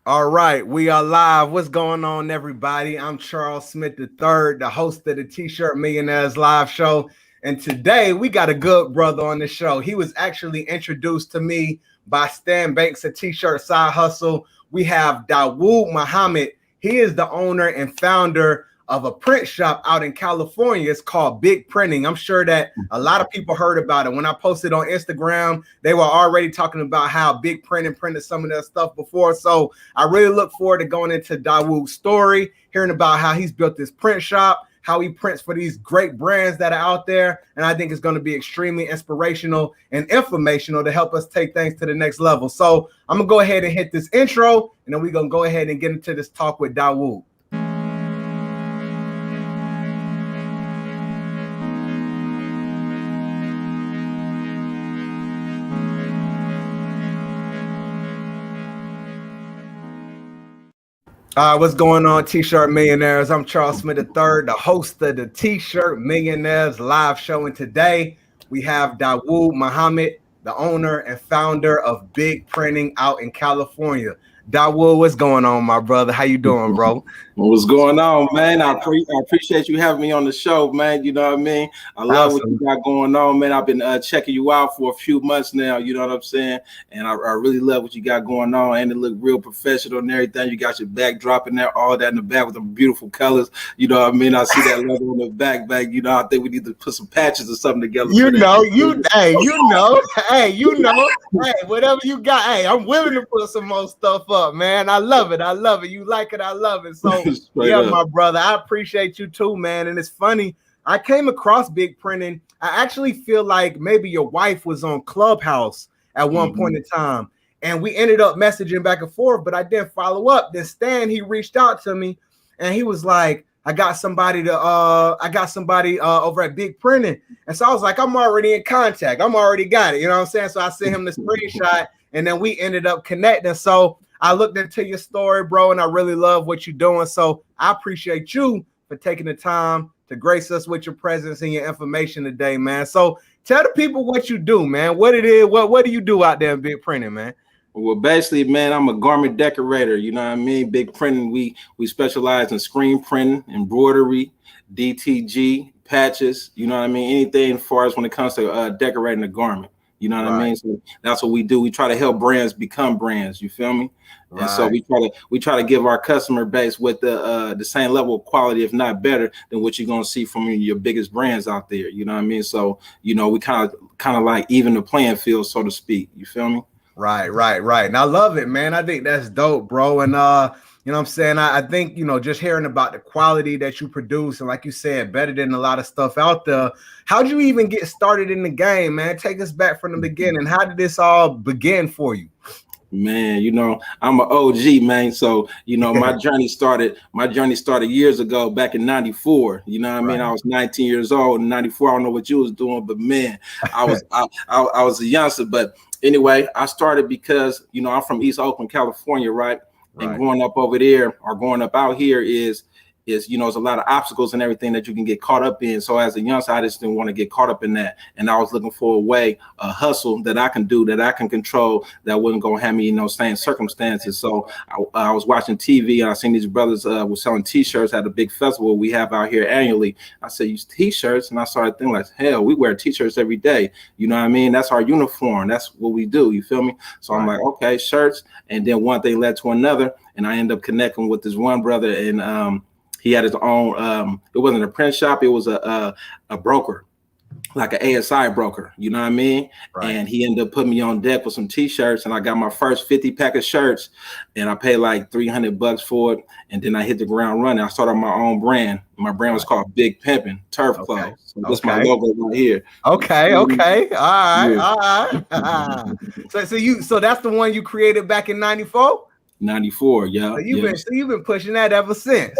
All right, we are live. What's going on, everybody? I'm Charles Smith III, the host of the T-Shirt Millionaires live show. And today we got a good brother on the show. He was actually introduced to me by Stan Banks of T-Shirt Side Hustle. We have Dawaud Muhammad. He is the owner and founder of a print shop out in California. It's called Big Printing. I'm sure that a lot of people heard about it. When I posted on Instagram, they were already talking about how Big Printing printed some of their stuff before. So I really look forward to going into Dawoud's story, hearing about how he's built this print shop, how he prints for these great brands that are out there. And I think it's going to be extremely inspirational and informational to help us take things to the next level. So I'm going to go ahead and hit this intro, and then we're going to go ahead and get into this talk with Dawoud. What's going on, T-Shirt Millionaires? I'm Charles Smith III, the host of the T-Shirt Millionaires live show. And today we have Dawaud Muhammad, the owner and founder of Big Printing out in California. Dawaud, what's going on, my brother? How you doing, bro? What's going on, man? I appreciate you having me on the show, man. You know what I mean? I love what you got going on, man. I've been checking you out for a few months now, you know what I'm saying? And I really love what you got going on, and it look real professional and everything. You got your backdrop in there, all that in the back with the beautiful colors. You know what I mean? I see that logo on the back. You know, I think we need to put some patches or something together. Hey, whatever you got. Hey, I'm willing to put some more stuff up, man. I love it. You like it. I love it. So yeah, my brother, I appreciate you too, man. And it's funny, I came across Big Printing. I actually feel like maybe your wife was on Clubhouse at one point in time, and we ended up messaging back and forth, but I didn't follow up. Then Stan, he reached out to me, and he was like, I got somebody over at Big Printing. And so I was like, I'm already in contact. I'm already got it. You know what I'm saying? So I sent him the screenshot, and then we ended up connecting. So I looked into your story, bro, and I really love what you're doing. So I appreciate you for taking the time to grace us with your presence and your information today, man. So tell the people what you do, man. What it is, what do you do out there in Big Printing, man? Well, basically, man, I'm a garment decorator. You know what I mean? Big Printing, we specialize in screen printing, embroidery, DTG, patches. You know what I mean? Anything as far as when it comes to decorating a garment. You know what I mean? So that's what we do. We try to help brands become brands. You feel me? And so we try to give our customer base with the same level of quality, if not better, than what you're gonna see from your biggest brands out there. You know what I mean? So we kind of like even the playing field, so to speak. You feel me? Right. And I love it, man. I think that's dope, bro. And you know what I'm saying? I think, just hearing about the quality that you produce, and like you said, better than a lot of stuff out there. How'd you even get started in the game, man? Take us back from the beginning. How did this all begin for you? Man, I'm an OG, man. So, my journey started years ago, back in 94. You know what I mean? I was 19 years old in 94. I don't know what you was doing, but man, I was a youngster. But anyway, I started because, I'm from East Oakland, California, right? And growing up over there or growing up out here is there's a lot of obstacles and everything that you can get caught up in. So as a youngster, I just didn't want to get caught up in that. And I was looking for a way, a hustle that I can do, that I can control, that wasn't going to have me, same circumstances. So I was watching TV, and I seen these brothers were selling T-shirts at a big festival we have out here annually. I said, use T-shirts. And I started thinking like, hell, we wear T-shirts every day. You know what I mean? That's our uniform. That's what we do. You feel me? So I'm like, okay, shirts. And then one thing led to another. And I ended up connecting with this one brother, and he had his own, it wasn't a print shop, it was a broker, like an ASI broker, you know what I mean? And he ended up putting me on deck with some T-shirts, and I got my first 50 pack of shirts, and I paid like $300 for it, and then I hit the ground running. I started my own brand. My brand was called Big Pimpin' Turf Clothes. So this is my logo right here. Okay. All right. So that's the one you created back in 94? 94, yeah. So you've been pushing that ever since.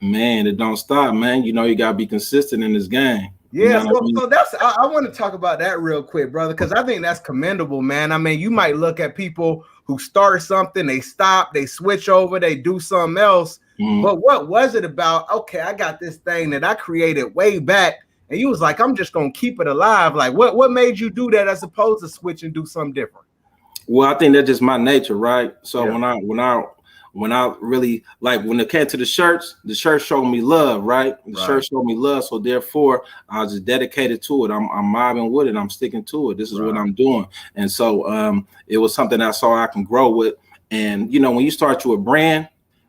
Man, it don't stop, man. You gotta be consistent in this game. Yeah, so that's I want to talk about that real quick, brother, because I think that's commendable, man. I mean, you might look at people who start something, they stop, they switch over, they do something else. But what was it about? Okay, I got this thing that I created way back, and you was like, I'm just gonna keep it alive. Like, what made you do that as opposed to switch and do something different? Well, I think that's just my nature, right? So when when I really like when it came to the shirts showed me love, right? The shirts showed me love. So therefore I was just dedicated to it. I'm mobbing with it. I'm sticking to it. This is what I'm doing. And so it was something I saw I can grow with. And you know, when you start your brand,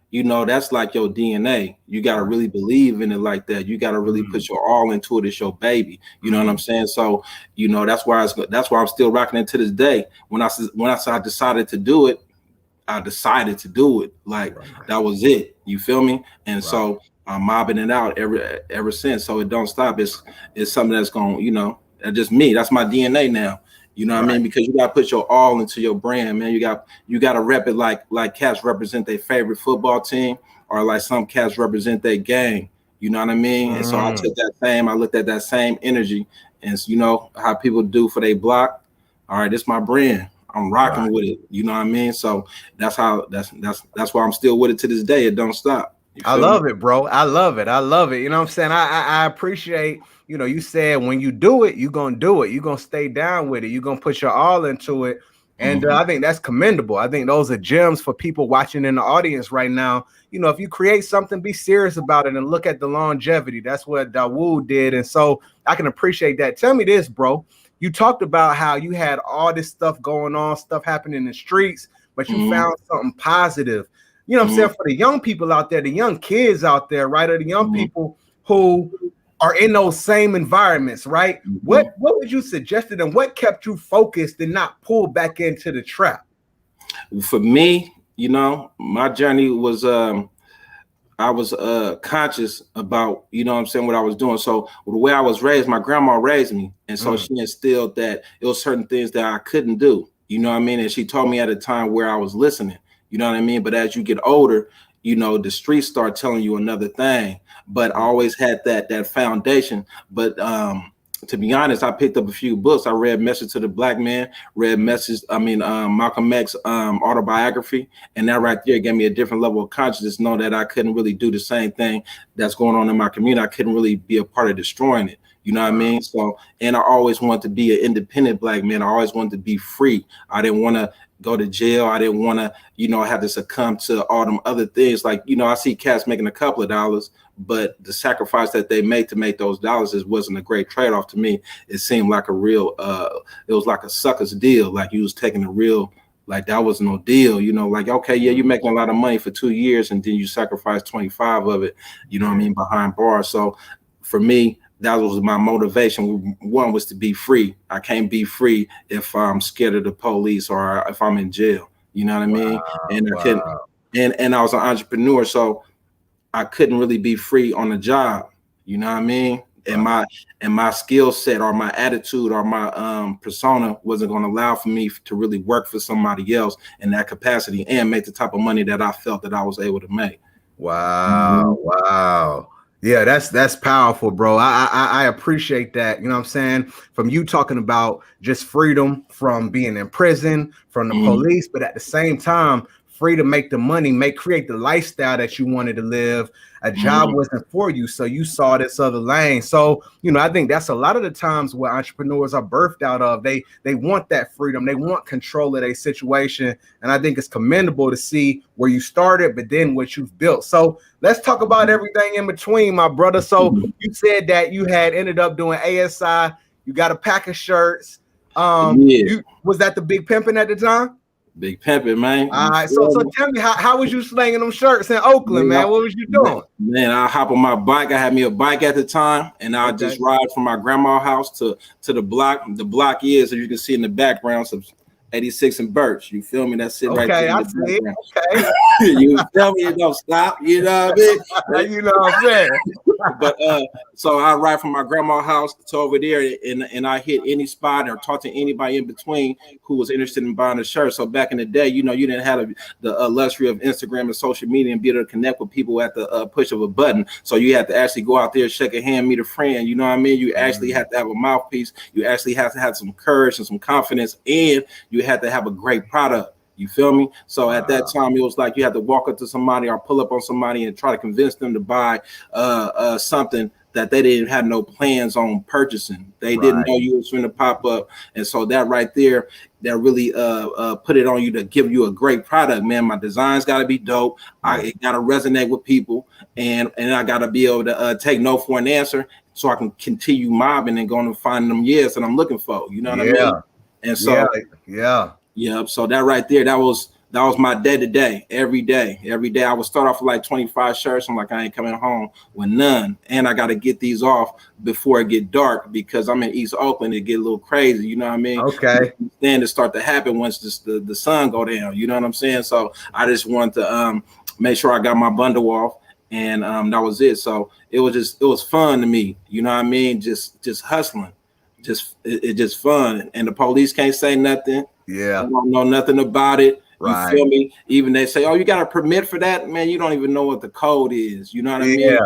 you know, that's like your DNA. You got to really believe in it like that. You got to really put your all into it. It's your baby. You know what I'm saying? So, you know, that's why I'm still rocking it to this day. When I decided to do it, I decided to do it. Like that was it. You feel me? And so I'm mobbing it out ever since. So it don't stop. It's something that's going, you know, that's just me. That's my DNA now. You know what I mean? Because you got to put your all into your brand, man. You got to rep it like cats represent their favorite football team, or like some cats represent their gang. You know what I mean? And so I took I looked at that same energy, and you know how people do for their block. All right, this my brand. I'm rocking with it. You know what I mean? So that's why I'm still with it to this day. It don't stop. I love it, bro. I love it. You know what I'm saying? I appreciate, you know, you said when you do it, you're going to do it. You're going to stay down with it. You're going to put your all into it. And I think that's commendable. I think those are gems for people watching in the audience right now. You know, if you create something, be serious about it and look at the longevity. That's what Dawaud did. And so I can appreciate that. Tell me this, bro. You talked about how you had all this stuff going on, stuff happening in the streets, but you found something positive. You know what I'm saying? For the young people out there, the young kids out there, right? Or the young people who are in those same environments, right? What would you suggest to them? What kept you focused and not pulled back into the trap? For me, you know, my journey was I was conscious about, you know what I'm saying, what I was doing. So the way I was raised, my grandma raised me. And so she instilled that it was certain things that I couldn't do. You know what I mean? And she told me at a time where I was listening. You know what I mean? But as you get older, you know, the streets start telling you another thing. But I always had that foundation. But to be honest, I picked up a few books. I read Message to the Black Man, Malcolm X autobiography. And that right there gave me a different level of consciousness, know that I couldn't really do the same thing that's going on in my community. I couldn't really be a part of destroying it. You know what I mean? So, and I always wanted to be an independent Black man. I always wanted to be free. I didn't want to go to jail. I didn't want to, you know, have to succumb to all them other things. Like, you know, I see cats making a couple of dollars, but the sacrifice that they made to make those dollars wasn't a great trade-off to me. It seemed like a real, it was like a sucker's deal. Like you was taking a real, like that was no deal, you know, like, okay, yeah, you're making a lot of money for 2 years and then you sacrifice 25 of it, you know what I mean, behind bars. So for me, that was my motivation. One was to be free. I can't be free if I'm scared of the police or if I'm in jail. You know what I mean? And I couldn't. And I was an entrepreneur, so I couldn't really be free on the job. You know what I mean? And my skill set or my attitude or my persona wasn't going to allow for me to really work for somebody else in that capacity and make the type of money that I felt that I was able to make. Wow. Yeah, that's powerful, bro. I appreciate that. You know what I'm saying? From you talking about just freedom from being in prison, from the police, but at the same time, free to make the money, create the lifestyle that you wanted to live. A job wasn't for you, so you saw this other lane. So, you know, I think that's a lot of the times where entrepreneurs are birthed out of. They want that freedom. They want control of their situation. And I think it's commendable to see where you started, but then what you've built. So let's talk about everything in between, my brother. So you said that you had ended up doing ASI. You got a pack of shirts. Was that the Big Pimpin' at the time? Big Pimpin', man. All right, so tell me, how was you slinging them shirts in Oakland, man? What was you doing? Man, I hop on my bike. I had me a bike at the time, and I just ride from my grandma's house to the block. The block is, as you can see in the background, some 86 and Birch. You feel me? That's it right there. I see it. Okay. You feel me? It don't stop. You know what I mean? You know what I'm saying? But so I ride from my grandma's house to over there, and I hit any spot or talk to anybody in between who was interested in buying a shirt. So back in the day, you know, you didn't have the luxury of Instagram and social media and be able to connect with people at the push of a button. So you had to actually go out there, shake a hand, meet a friend. You know what I mean? You actually have to have a mouthpiece. You actually have to have some courage and some confidence, and you had to have a great product. You feel me? So at that time, it was like you had to walk up to somebody or pull up on somebody and try to convince them to buy something that they didn't have no plans on purchasing. They didn't know you was going to pop up. And so that right there, that really put it on you to give you a great product, man. My designs got to be dope. It got to resonate with people, and I got to be able to take no for an answer, so I can continue mobbing and going to find them years that I'm looking for. You know what I mean? And so so that right there, that was my day to day, every day. I would start off with like 25 shirts. I'm like, I ain't coming home with none. And I got to get these off before it get dark, because I'm in East Oakland. It get a little crazy. You know what I mean? Okay. Then it start to happen once the sun go down. You know what I'm saying? So I just wanted to make sure I got my bundle off. And that was it. So it was fun to me. You know what I mean? Just hustling. It's just fun. And the police can't say nothing. Yeah. I don't know nothing about it. You feel me? Even they say, oh, you got a permit for that? Man, you don't even know what the code is. You know what I mean?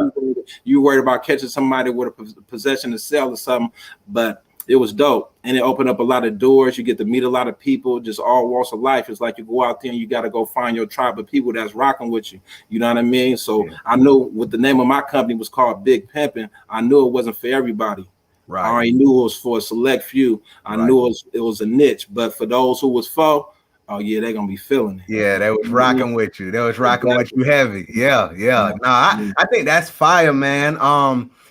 You worried about catching somebody with a possession to sell or something. But it was dope. And it opened up a lot of doors. You get to meet a lot of people, just all walks of life. It's like you go out there and you got to go find your tribe of people that's rocking with you. You know what I mean? So I knew what the name of my company was called, Big Pimpin'. I knew it wasn't for everybody. I already knew it was for a select few. I knew it was a niche. But for those who was for, oh yeah, they're gonna be feeling it. Yeah, they was rocking with you. They was rocking with you heavy. Yeah. No, I think that's fire, man.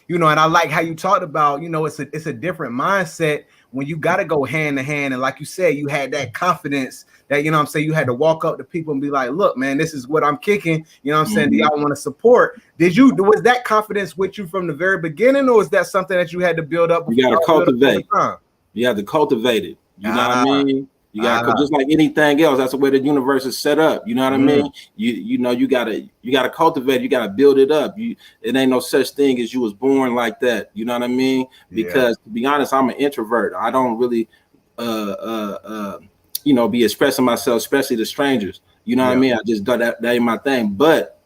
You know, and I like how you talked about, you know, it's a different mindset when you got to go hand to hand. And like you said, you had that confidence that, you know what I'm saying, you had to walk up to people and be like, look, man, this is what I'm kicking. You know what I'm saying? Do y'all want to support? Was that confidence with you from the very beginning, or was that something that you had to build up? You got to cultivate. You have to cultivate it. You know what I mean? You got just like anything else. That's the way the universe is set up. You know what I mean? You know, you gotta cultivate. You gotta build it up. It ain't no such thing as you was born like that. You know what I mean? Because to be honest, I'm an introvert. I don't really, you know, be expressing myself, especially to strangers. You know what I mean? I just do that ain't my thing. But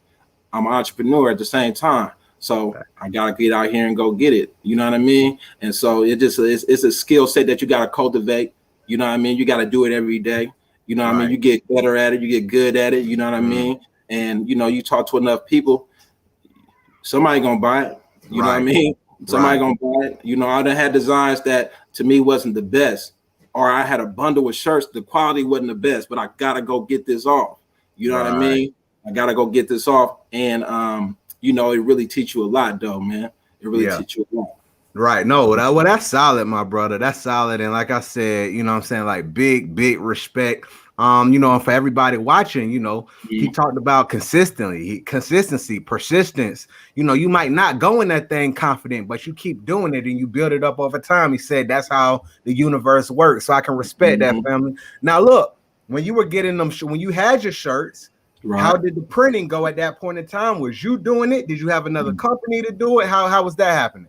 I'm an entrepreneur at the same time. So I gotta get out here and go get it. You know what I mean? And so it's a skill set that you gotta cultivate. You know what I mean? You got to do it every day. You know what I mean? You get better at it. You get good at it. You know what I mean? And, you know, you talk to enough people, somebody going to buy it. You know what I mean? Somebody going to buy it. You know, I done had designs that to me wasn't the best. Or I had a bundle of shirts. The quality wasn't the best, but I got to go get this off. You know what I mean? I got to go get this off. And, you know, it really teach you a lot, though, man. It really teach you a lot. Right. No, that's solid, my brother. That's solid. And like I said, you know what I'm saying, like big respect. You know, for everybody watching, you know, he talked about consistency, persistence. You know, you might not go in that thing confident, but you keep doing it and you build it up over time. He said that's how the universe works. So I can respect that, family. Now, look, when you were getting them, when you had your shirts, how did the printing go at that point in time? Was you doing it? Did you have another company to do it? How was that happening?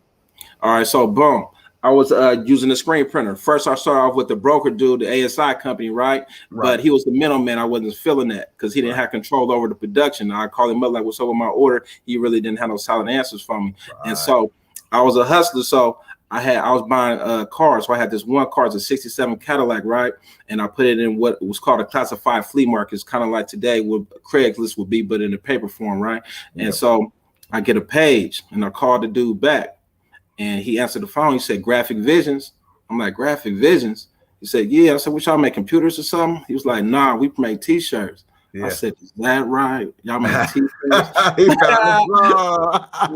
All right, so boom. I was using the screen printer. First, I started off with the broker dude, the ASI company, right? But he was the middleman. I wasn't feeling that because he didn't have control over the production. I called him up like, what's up with my order? He really didn't have no solid answers for me. And so I was a hustler. So I was buying cars. So I had this one car, it's a 67 Cadillac, right? And I put it in what was called a classified flea market. It's kind of like today what Craigslist would be, but in a paper form, right? And so I get a page and I called the dude back. And he answered the phone. He said, Graphic Visions. I'm like, Graphic Visions? He said, yeah. I said, what y'all make, computers or something? He was like, nah, we make t-shirts. I said, is that right? Y'all make t-shirts? I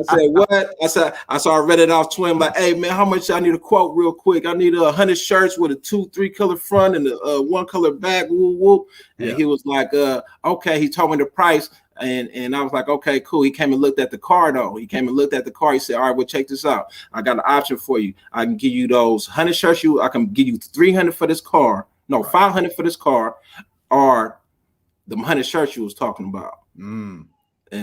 said, what? I read it off to him like, hey, man, how much I need a quote real quick? I need 100 shirts with a 2-3 color front and a 1 color back. Woo, woo. And he was like, okay. He told me the price. And I was like, okay, cool. He came and looked at the car, though. He came and looked at the car. He said, all right, well, check this out. I got an option for you. I can give you those 100 shirts. I can give you 300 for this car. No, 500 for this car, or the 100 shirts you was talking about. And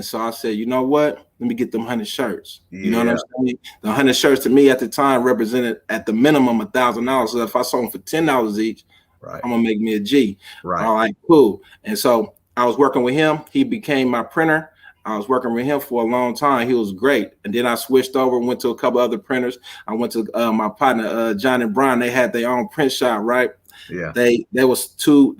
so I said, you know what? Let me get them 100 shirts. You know what I'm saying? The 100 shirts to me at the time represented at the minimum $1,000. So if I sold them for $10 each, I'm gonna make me a G. All right, cool. And so I was working with him. He became my printer. I was working with him for a long time. He was great. And then I switched over and went to a couple other printers. I went to my partner, John and Brian. They had their own print shop, right? There was two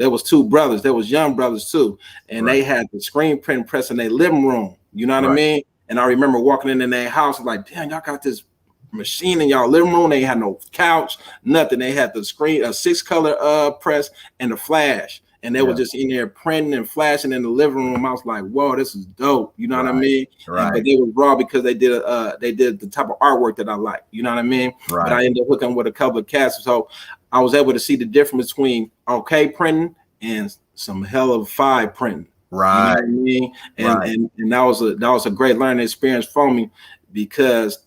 brothers. There was young brothers too. And they had the screen print press in their living room. You know what I mean? And I remember walking in their house like, damn, y'all got this machine in y'all living room. They had no couch, nothing. They had the screen, a 6-color press and a flash. And they were just in there printing and flashing in the living room. I was like, whoa, this is dope. You know what I mean? Right. But they were raw because they did the type of artwork that I like. You know what I mean? Right. But I ended up hooking with a couple of cats. So I was able to see the difference between okay printing and some hell of fire printing. Right. You know what I mean? And that was a great learning experience for me, because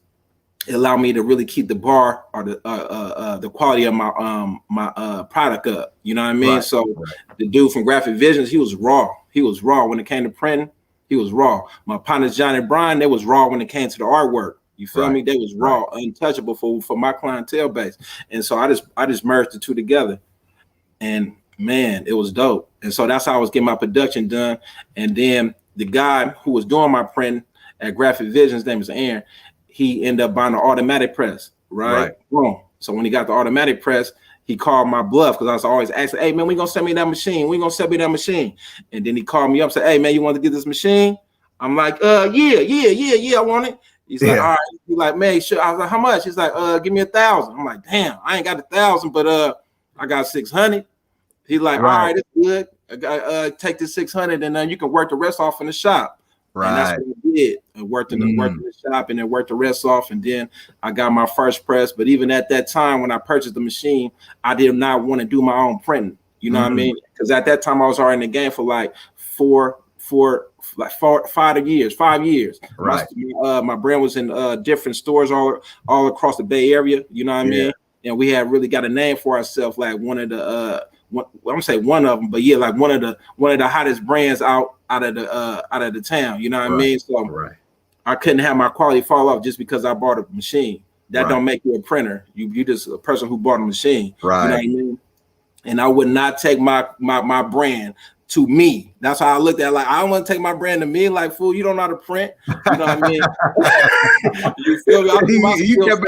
it allowed me to really keep the bar or the quality of my product up. You know what I mean? Right. So the dude from Graphic Visions, he was raw. He was raw when it came to printing. He was raw. My partners John and Brian, they was raw when it came to the artwork. You feel me? They was raw, untouchable for my clientele base. And so I just merged the two together, and man, it was dope. And so that's how I was getting my production done. And then the guy who was doing my printing at Graphic Visions, his name is Aaron. He ended up buying an automatic press, right? Boom. So when he got the automatic press, he called my bluff, because I was always asking, hey, man, we gonna send me that machine. We gonna send me that machine. And then he called me up and said, hey, man, you want to get this machine? I'm like, yeah, I want it. He's like, all right. He's like, man, sure. I was like, how much? He's like, give me 1,000. I'm like, damn, I ain't got 1,000, but I got 600. He's like, all right, it's good. I got take this 600, and then you can work the rest off in the shop. Right. And that's what I did. I worked in the shop and then worked the rest off. And then I got my first press. But even at that time, when I purchased the machine, I did not want to do my own printing. You know what I mean? Because at that time, I was already in the game for like 5 years. Right. My brand was in different stores all across the Bay Area. You know what I mean? And we had really got a name for ourselves, like one of the I'm gonna say one of them, but yeah, like one of the hottest brands out of the town. You know what I mean? So I couldn't have my quality fall off just because I bought a machine. That don't make you a printer. You just a person who bought a machine. Right. You know what I mean? And I would not take my brand to me. That's how I looked at it. Like, I don't want to take my brand to me. Like, fool, you don't know how to print. You know what I mean? You feel me?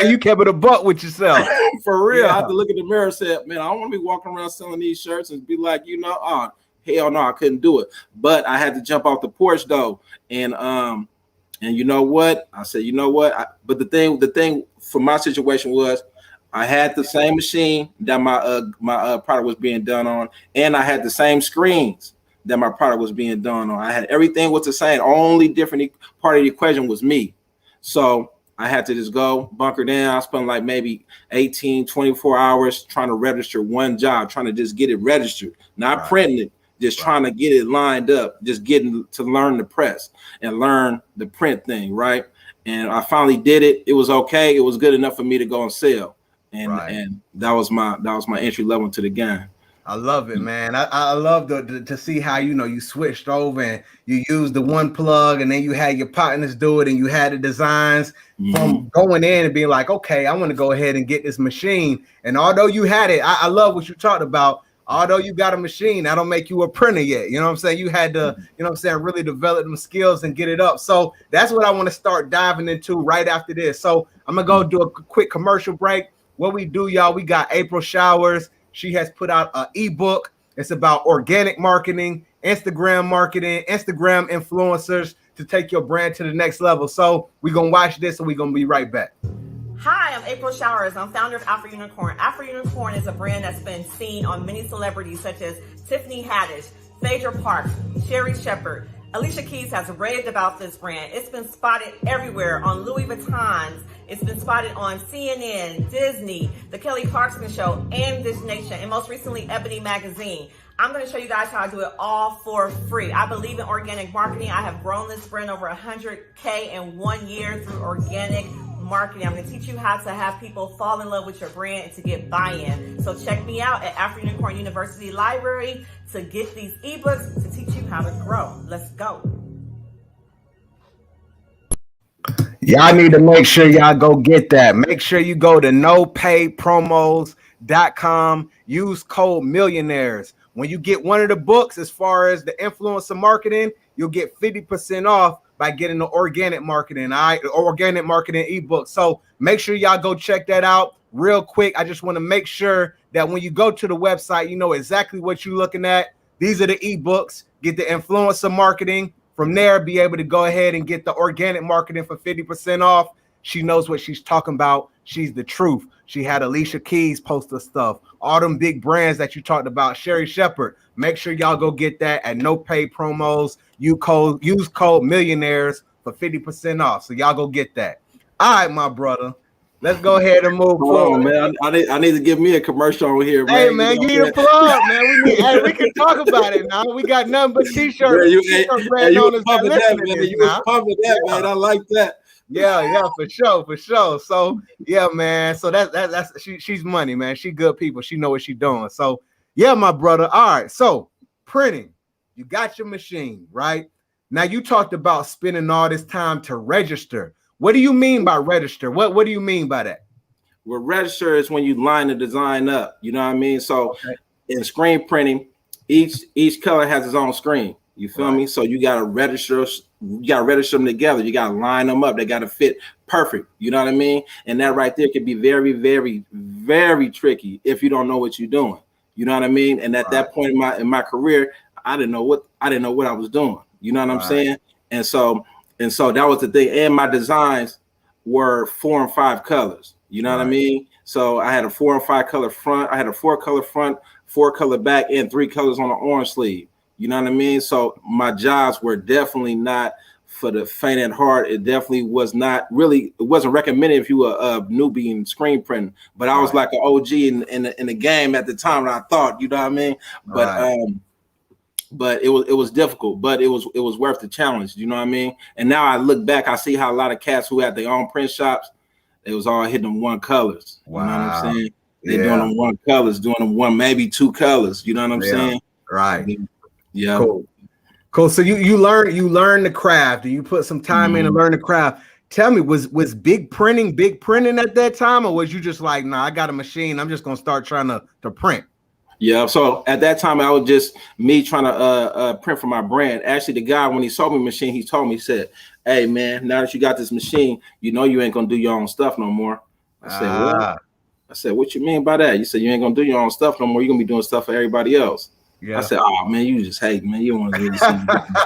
You kept it a buck with yourself. For real. I had to look in the mirror and say, man, I don't want to be walking around selling these shirts and be like, hell no, I couldn't do it. But I had to jump off the porch though. And you know what? I said, but the thing for my situation was, I had the same machine that my product was being done on, and I had the same screens that my product was being done on. I had everything was the same. Only different part of the equation was me. So I had to just go bunker down. I spent like maybe 18, 24 hours trying to register one job, trying to just get it registered, not printing it, just trying to get it lined up, just getting to learn the press and learn the print thing, right? And I finally did it. It was okay. It was good enough for me to go and sell. And that was my entry level to the game. I love it, man. I love to see how you switched over and you used the one plug, and then you had your partners do it, and you had the designs from going in and being like, okay, I want to go ahead and get this machine. And although you had it, I love what you talked about. Although you got a machine, that don't make you a printer yet. You know what I'm saying? You had to, really develop them skills and get it up. So that's what I want to start diving into right after this. So I'm gonna go do a quick commercial break. What we do, y'all, we got April Showers. She has put out an ebook. It's about organic marketing, Instagram influencers to take your brand to the next level. So we're going to watch this and we're going to be right back. Hi, I'm April Showers. I'm founder of Afro Unicorn. Afro Unicorn is a brand that's been seen on many celebrities such as Tiffany Haddish, Phaedra Parks, Sherry Shepherd. Alicia Keys has raved about this brand. It's been spotted everywhere on Louis Vuittons. It's been spotted on CNN, Disney, The Kelly Clarkson Show, and This Nation, and most recently, Ebony Magazine. I'm going to show you guys how I do it all for free. I believe in organic marketing. I have grown this brand over 100K in 1 year through organic marketing. I'm going to teach you how to have people fall in love with your brand and to get buy-in. So check me out at Afro Unicorn University Library to get these ebooks to teach you how to grow. Let's go. Y'all need to make sure y'all go get that. Make sure you go to nopaypromos.com. Use code millionaires. When you get one of the books, as far as the influencer marketing, you'll get 50% off by getting the organic marketing, organic marketing ebook. So make sure y'all go check that out real quick. I just want to make sure that when you go to the website, you know exactly what you're looking at. These are the ebooks. Get the influencer marketing from there, be able to go ahead and get the organic marketing for 50% off. She knows what she's talking about. She's the truth. She had Alicia Keys post her stuff. All them big brands that you talked about. Sherry Shepherd. Make sure y'all go get that at no pay promos. Use code millionaires for 50% off. So y'all go get that. All right, my brother. Let's go ahead and move forward. Man. I need to give me a commercial over here, man. Hey, man, you need a plug, man. We can talk about it now. We got nothing but t-shirts. You was pumping that, man. I like that. Yeah, for sure. So yeah, man. So that's she's money, man. She good people. She know what she doing. So yeah, my brother. All right. So printing, you got your machine, right? Now you talked about spending all this time to register. What do you mean by register? What do you mean by that? Well, register is when you line the design up. You know what I mean? So in screen printing, each color has its own screen. You feel me? So you gotta register. You gotta register them together. You gotta line them up. They gotta fit perfect. You know what I mean? And that right there can be very, very, very tricky if you don't know what you're doing. You know what I mean? And at that point in my career, I didn't know what I was doing. You know what I'm saying? And so that was the thing. And my designs were 4 and 5 colors. You know what I mean? So I had a 4 and 5 color front. I had a 4 color front, 4 color back, and 3 colors on the orange sleeve. You know what I mean? So my jobs were definitely not for the faint at heart. It definitely was not really. It wasn't recommended if you were a newbie in screen printing. But I was like an OG in the game at the time. And I thought, you know what I mean? But it was difficult. But it was worth the challenge. You know what I mean? And now I look back, I see how a lot of cats who had their own print shops, it was all hitting them 1 colors. You know what I'm saying? They're doing them 1 colors, doing them 1, maybe 2 colors. You know what I'm saying? Right. Yeah. Cool. So you learn the craft. You put some time in to learn the craft. Tell me, was big printing at that time, or was you just like, nah, I got a machine, I'm just gonna start trying to print? Yeah. So at that time, I was just me trying to print for my brand. Actually, the guy, when he sold me the machine, he told me, he said, "Hey man, now that you got this machine, you know you ain't gonna do your own stuff no more." I said, "What?" I said, "What you mean by that?" You said you ain't gonna do your own stuff no more. You're gonna be doing stuff for everybody else. Yeah. I said, "Oh man, you just hate, man. You don't want to really see me."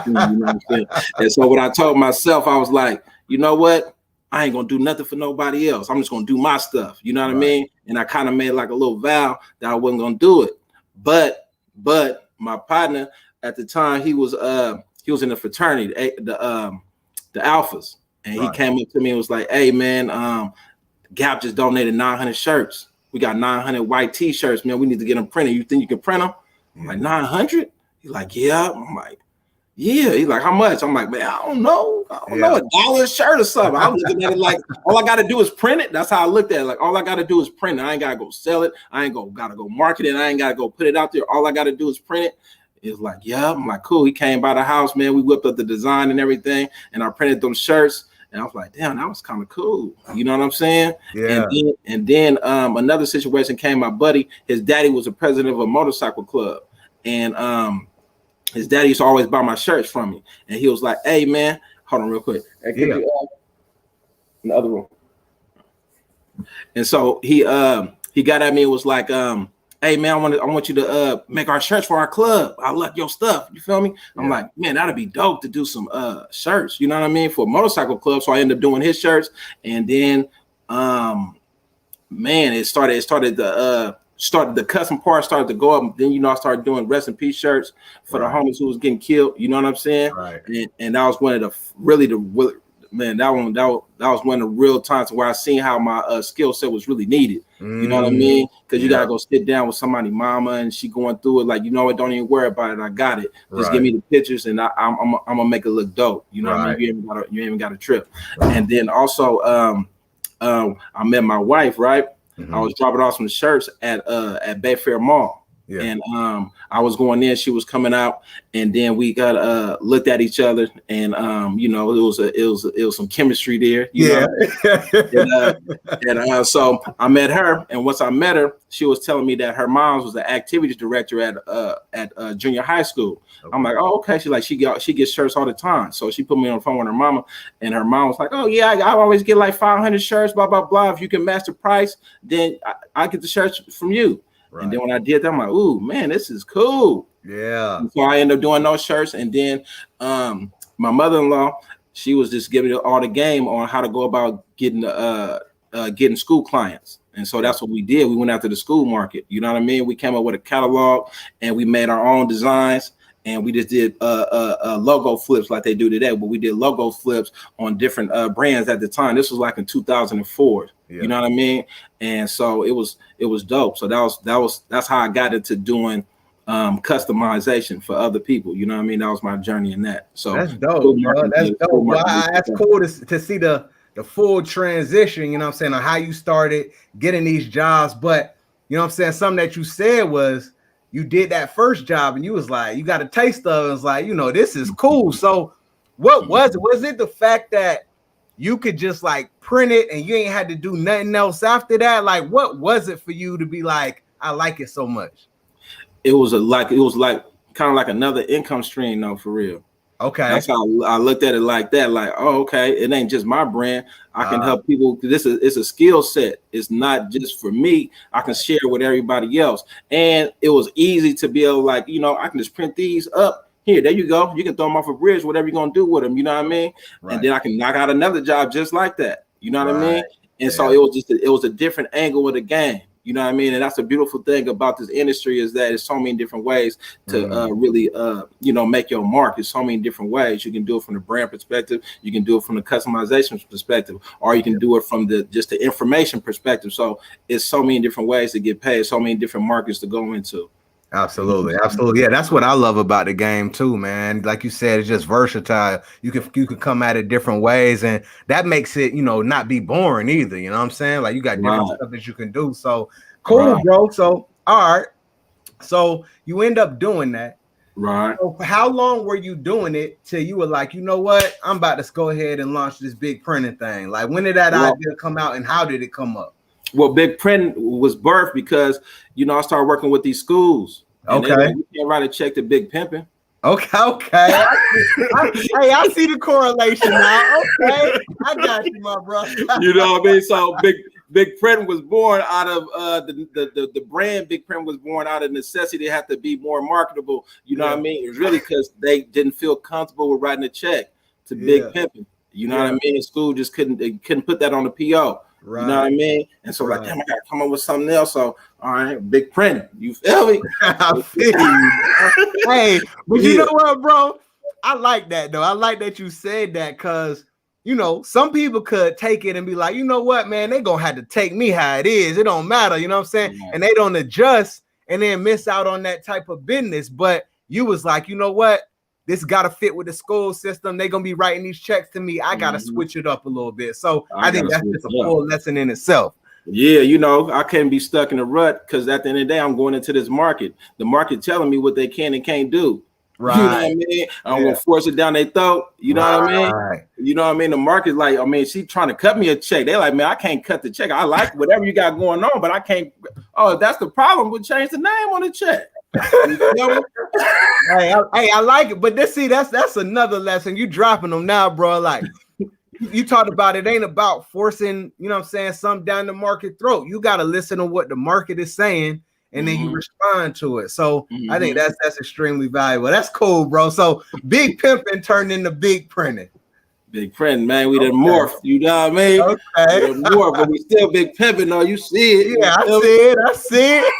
You know what I'm saying? And so what I told myself, I was like, you know what? I ain't gonna do nothing for nobody else. I'm just gonna do my stuff. You know what I mean? And I kind of made like a little vow that I wasn't gonna do it. But my partner at the time, he was in the fraternity, the Alphas, and he came up to me and was like, "Hey man, Gap just donated 900 shirts. We got 900 white T-shirts, man. We need to get them printed. You think you can print them?" I'm like, 900? He's like, yeah. I'm like, yeah. He's like, how much? I'm like, man, I don't know, $1 a shirt or something. I was looking at it like, all I got to do is print it. That's how I looked at it. Like, all I got to do is print it. I ain't got to go sell it. I ain't got to go market it. I ain't got to go put it out there. All I got to do is print it. It's like, yeah. I'm like, cool. He came by the house, man. We whipped up the design and everything, and I printed them shirts. And I was like, damn, that was kind of cool. You know what I'm saying? Yeah. And then another situation came. My buddy, his daddy was the president of a motorcycle club. And his daddy used to always buy my shirts from me. And he was like, hey, man, hold on real quick. In the other room. And so he got at me and was like, hey, man, I want you to make our shirts for our club. I like your stuff. You feel me? Yeah. I'm like, man, that'd be dope to do some shirts. You know what I mean? For a motorcycle club. So I ended up doing his shirts. And then, man, it started the custom part started to go up. Then, you know, I started doing rest in peace shirts for the homies who was getting killed. You know what I'm saying? Right. And that was one of the that was one of the real times where I seen how my skill set was really needed. You know what I mean? Because you gotta go sit down with somebody, mama, and she going through it. Like, you know what? Don't even worry about it. I got it. Just give me the pictures, and I'm gonna make it look dope. You know what I mean? You ain't even got a trip. And then also, I met my wife. Right. I was dropping off some shirts at Bayfair Mall. Yeah. And I was going in, she was coming out, and then we got looked at each other, and you know, it was some chemistry there, you know. And so I met her, and once I met her, she was telling me that her mom was the activities director at junior high school. Okay. I'm like, oh, okay. She's like, she gets shirts all the time. So she put me on the phone with her mama, and her mom was like, oh yeah, I always get like 500 shirts, blah blah blah. If you can match the price, then I get the shirts from you. Right. And then when I did that, I'm like, ooh, man, this is cool. Yeah. And so I ended up doing those shirts. And then my mother-in-law, she was just giving all the game on how to go about getting school clients. And so that's what we did. We went after the school market. You know what I mean? We came up with a catalog and we made our own designs, and we just did logo flips like they do today. But we did logo flips on different brands at the time. This was like in 2004. Yeah. You know what I mean? And so it was dope. So that's how I got into doing customization for other people. You know what I mean? That was my journey in that. So that's dope, bro. That's dope. Wow, that's cool to see the full transition, you know what I'm saying, on how you started getting these jobs. But you know what I'm saying, something that you said was you did that first job and you was like, you got a taste of it. It's like, you know, this is cool. So what was it? Was it the fact that you could just like print it and you ain't had to do nothing else after that? Like, what was it for you to be like, I like it so much? It was like kind of like another income stream though, for real. Okay. That's how I looked at it like that. Like, oh, okay, it ain't just my brand. I can help people. It's a skill set. It's not just for me. I can share with everybody else. And it was easy to be able, like, you know, I can just print these up. Here, there you go. You can throw them off a bridge, whatever you're gonna do with them. You know what I mean? Right. And then I can knock out another job just like that. You know what I mean? And so it was a different angle of the game. You know what I mean? And that's a beautiful thing about this industry, is that there's so many different ways to really, you know, make your mark. There's so many different ways. You can do it from the brand perspective. You can do it from the customization perspective, or you can do it from just the information perspective. So it's so many different ways to get paid, so many different markets to go into. Absolutely. Yeah, that's what I love about the game too, man. Like you said, it's just versatile. You can come at it different ways, and that makes it, you know, not be boring either. You know what I'm saying? Like, you got different stuff that you can do. So cool, bro. So all right. So you end up doing that. Right. So how long were you doing it till you were like, you know what, I'm about to go ahead and launch this big printing thing? Like, when did that idea come out and how did it come up? Well, big print was birthed because, you know, I started working with these schools. Okay. You can't write a check to Big Pimpin'. Okay. I see the correlation now. Okay. I got you, my bro. You know what I mean? So Big Print was born out of the brand. Big Print was born out of necessity. They have to be more marketable. You know what I mean? It was really because they didn't feel comfortable with writing a check to Big Pimpin'. You know what I mean? The school just couldn't put that on the PO. Right. You know what I mean? And so like, damn, I gotta come up with something else. So all right, big print. You feel me? I feel you. Hey, but you know what, bro? I like that though. I like that you said that, because you know, some people could take it and be like, you know what, man, they gonna have to take me how it is. It don't matter, you know what I'm saying? And they don't adjust and then miss out on that type of business. But you was like, you know what? This got to fit with the school system. They're going to be writing these checks to me. I got to switch it up a little bit. So I think that's just a full lesson in itself. Yeah, you know, I can't be stuck in a rut, because at the end of the day, I'm going into this market. The market telling me what they can and can't do. Right. You know what I mean? I'm going to force it down their throat. You know what I mean? Right. You know what I mean? The market, like, I mean, she trying to cut me a check. They're like, man, I can't cut the check. I like whatever you got going on, but I can't. Oh, if that's the problem, we'll change the name on the check. Hey, I like it, but that's another lesson. You dropping them now, bro. Like, you talked about, it ain't about forcing, you know what I'm saying, something down the market throat. You got to listen to what the market is saying, and then you respond to it. So I think that's extremely valuable. That's cool, bro. So Big Pimpin' turned into Big Printing. Big Print, man, we done morphed. You know what I mean? Okay. We done morphed, but we still Big Pimpin'. though. You see it? Yeah, I see it.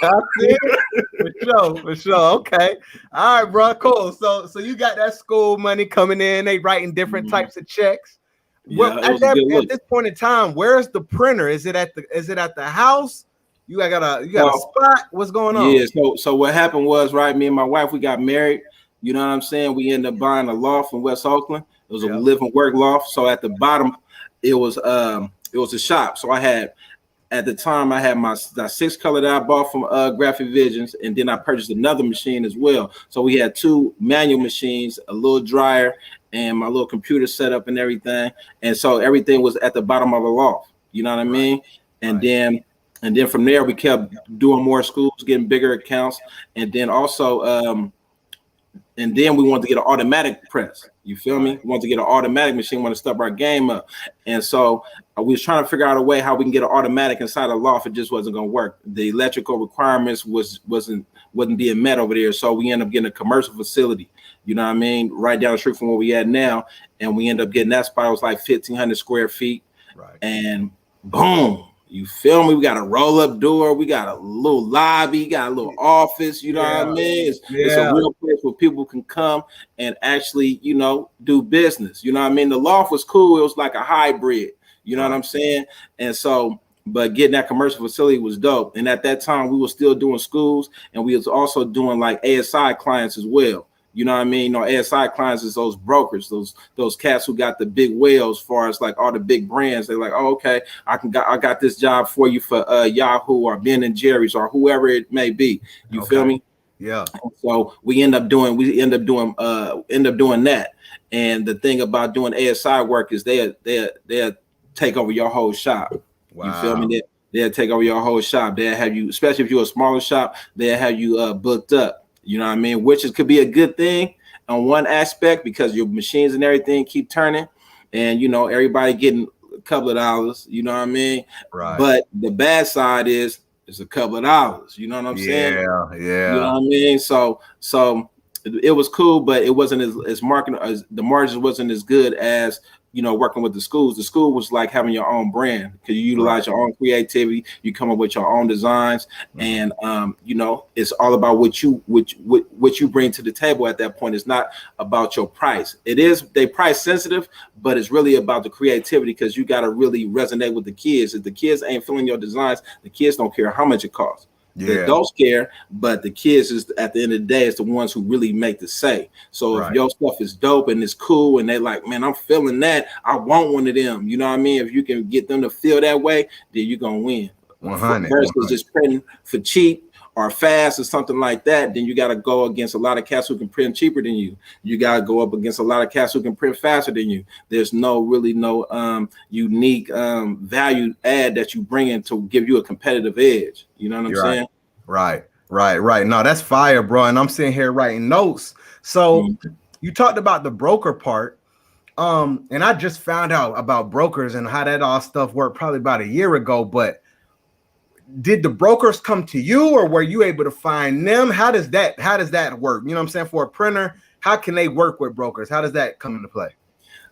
For sure. Okay. All right, bro. Cool. So you got that school money coming in. They writing different types of checks. Yeah, well, at this point in time, where's the printer? Is it at the house? You got a spot? What's going on? Yeah. So what happened was, right, me and my wife, we got married. You know what I'm saying? We ended up buying a loft in West Oakland. It was a live and work loft. So at the bottom, it was a shop. So at the time I had my 6 color that I bought from Graphic Visions, and then I purchased another machine as well. So we had 2 manual machines, a little dryer, and my little computer setup and everything. And so everything was at the bottom of the loft. You know what I mean? And then from there we kept doing more schools, getting bigger accounts, and then also and then we wanted to get an automatic press. You feel me? We wanted to get an automatic machine, want to step our game up. And so we was trying to figure out a way how we can get an automatic inside a loft. It just wasn't going to work. The electrical requirements wasn't being met over there. So we ended up getting a commercial facility. you know what I mean, right down the street from where we at now. And we end up getting that spot. It was like 1,500 square feet. Right. And boom, you feel me? We got a roll-up door. We got a little lobby, got a little office, you know what I mean? It's a real place where people can come and actually, you know, do business. You know what I mean? The loft was cool. It was like a hybrid, you know what I'm saying? And so, but getting that commercial facility was dope. And at that time, we were still doing schools, and we was also doing like ASI clients as well. You know what I mean? You know, ASI clients is those brokers, those cats who got the big whales, as far as like all the big brands. They're like, oh, okay, I got this job for you for Yahoo or Ben and Jerry's or whoever it may be. You feel me? Yeah. So we end up doing that. And the thing about doing ASI work is they'll take over your whole shop. Wow. You feel me? They'll take over your whole shop. They'll have you, especially if you're a smaller shop, they'll have you booked up. You know what I mean? Which could be a good thing on one aspect, because your machines and everything keep turning, and you know everybody getting a couple of dollars. You know what I mean? Right. But the bad side is it's a couple of dollars. You know what I'm saying? Yeah. You know what I mean? So it was cool, but it wasn't as marketing, as the margins wasn't as good as, you know, working with the schools. The school was like having your own brand, because you utilize your own creativity, you come up with your own designs, and you know, it's all about what you bring to the table at that point. It's not about your price. They price sensitive, but it's really about the creativity, because you got to really resonate with the kids. If the kids ain't feeling your designs, the kids don't care how much it costs. The adults care, but the kids is, at the end of the day, is the ones who really make the say. So if your stuff is dope and it's cool, and they like, man, I'm feeling that, I want one of them. You know what I mean? If you can get them to feel that way, then you're gonna win. 100. Versus just printing for cheap or fast or something like that, then you got to go against a lot of cats who can print cheaper than you. You got to go up against a lot of cats who can print faster than you. There's no unique value add that you bring in to give you a competitive edge. You know what I'm saying? Right. No, that's fire, bro. And I'm sitting here writing notes. So you talked about the broker part. And I just found out about brokers and how that all stuff worked probably about a year ago, but did the brokers come to you, or were you able to find them? How does that work? You know what I'm saying? For a printer, how can they work with brokers? How does that come into play?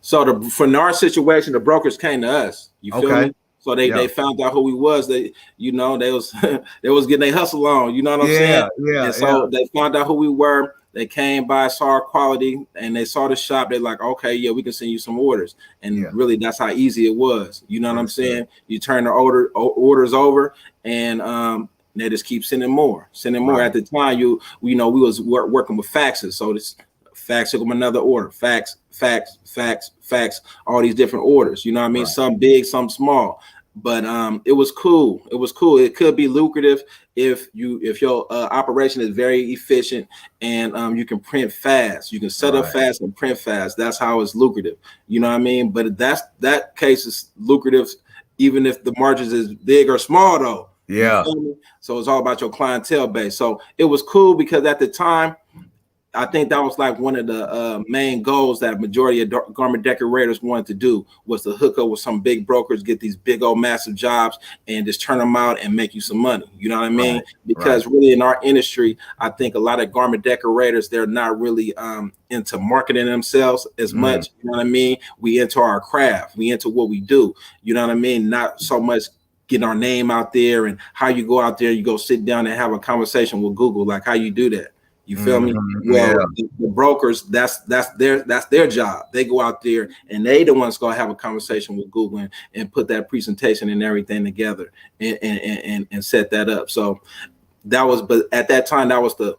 So for our situation, the brokers came to us. You feel me? So they found out who we was. They, you know, they was getting their hustle on. You know what I'm saying? And so they found out who we were. They came by, saw our quality, and they saw the shop. They're like, okay, yeah, we can send you some orders. And really, that's how easy it was. You know what I'm saying? You turn the orders over, and they just keep sending more. At the time, we was working with faxes. So this fax took them another order. Fax, all these different orders. You know what I mean? Some big, some small. But it was cool. It could be lucrative if your operation is very efficient, and you can print fast. You can set up fast and print fast. That's how it's lucrative. You know what I mean? But that case is lucrative even if the margins is big or small, though. Yeah. So it's all about your clientele base. So it was cool because at the time, I think that was like one of the main goals that majority of garment decorators wanted to do, was to hook up with some big brokers, get these big old massive jobs, and just turn them out and make you some money. You know what I mean? Because really in our industry, I think a lot of garment decorators, they're not really into marketing themselves as much. You know what I mean? We into our craft, we into what we do. You know what I mean? Not so much getting our name out there, and how you go out there, you go sit down and have a conversation with Google, like how you do that. You feel me? Well, the brokers, that's their job. They go out there and they the ones gonna have a conversation with Google and put that presentation and everything together and set that up. So that was, but at that time, that was the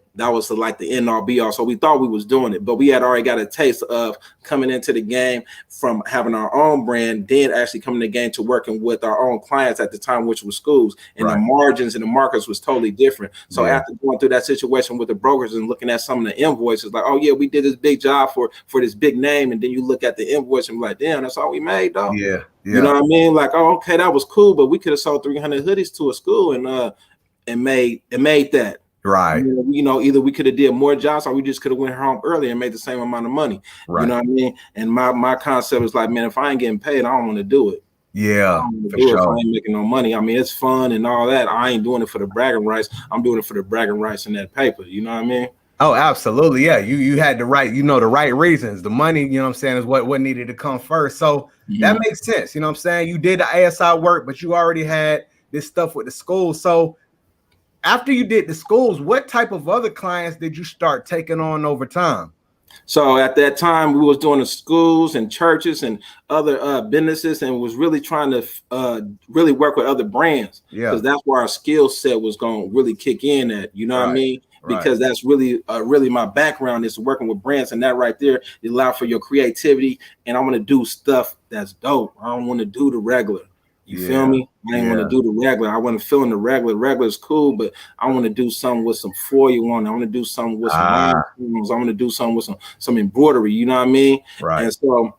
like the end all be all. So we thought we was doing it, but we had already got a taste of coming into the game from having our own brand, then actually coming to the game to working with our own clients at the time, which was schools, and the margins and the markets was totally different. So after going through that situation with the brokers and looking at some of the invoices, like, oh yeah, we did this big job for this big name, and then you look at the invoice and be like, damn, that's all we made, though. You know what I mean? Like, oh, okay, that was cool, but we could have sold 300 hoodies to a school and made that. You know, either we could have did more jobs, or we just could have went home early and made the same amount of money. You know what I mean? And my concept is like, man, if I ain't getting paid, I don't want to do it. If I ain't making no money. I mean, it's fun and all that. I ain't doing it for the bragging rights. I'm doing it for the bragging rights in that paper. You know what I mean? Oh, absolutely. Yeah. You had the right, the right reasons. The money, you know what I'm saying, is what needed to come first. So that makes sense. You know what I'm saying? You did the ASI work, but you already had this stuff with the schools. So after you did the schools, what type of other clients did you start taking on over time? So at that time, we was doing the schools and churches and other businesses, and was really trying to really work with other brands, because that's where our skill set was going to really kick in at. You know what I mean? Because that's really my background, is working with brands, and that right there, it allow for your creativity. And I want to do stuff that's dope. I don't want to do the regular. You feel me? I didn't want to do the regular. I wasn't feeling the regular. Regular is cool, but I want to do something with some foil on. I want to do something with some rhinestones. I want to do something with some embroidery. You know what I mean? Right. And so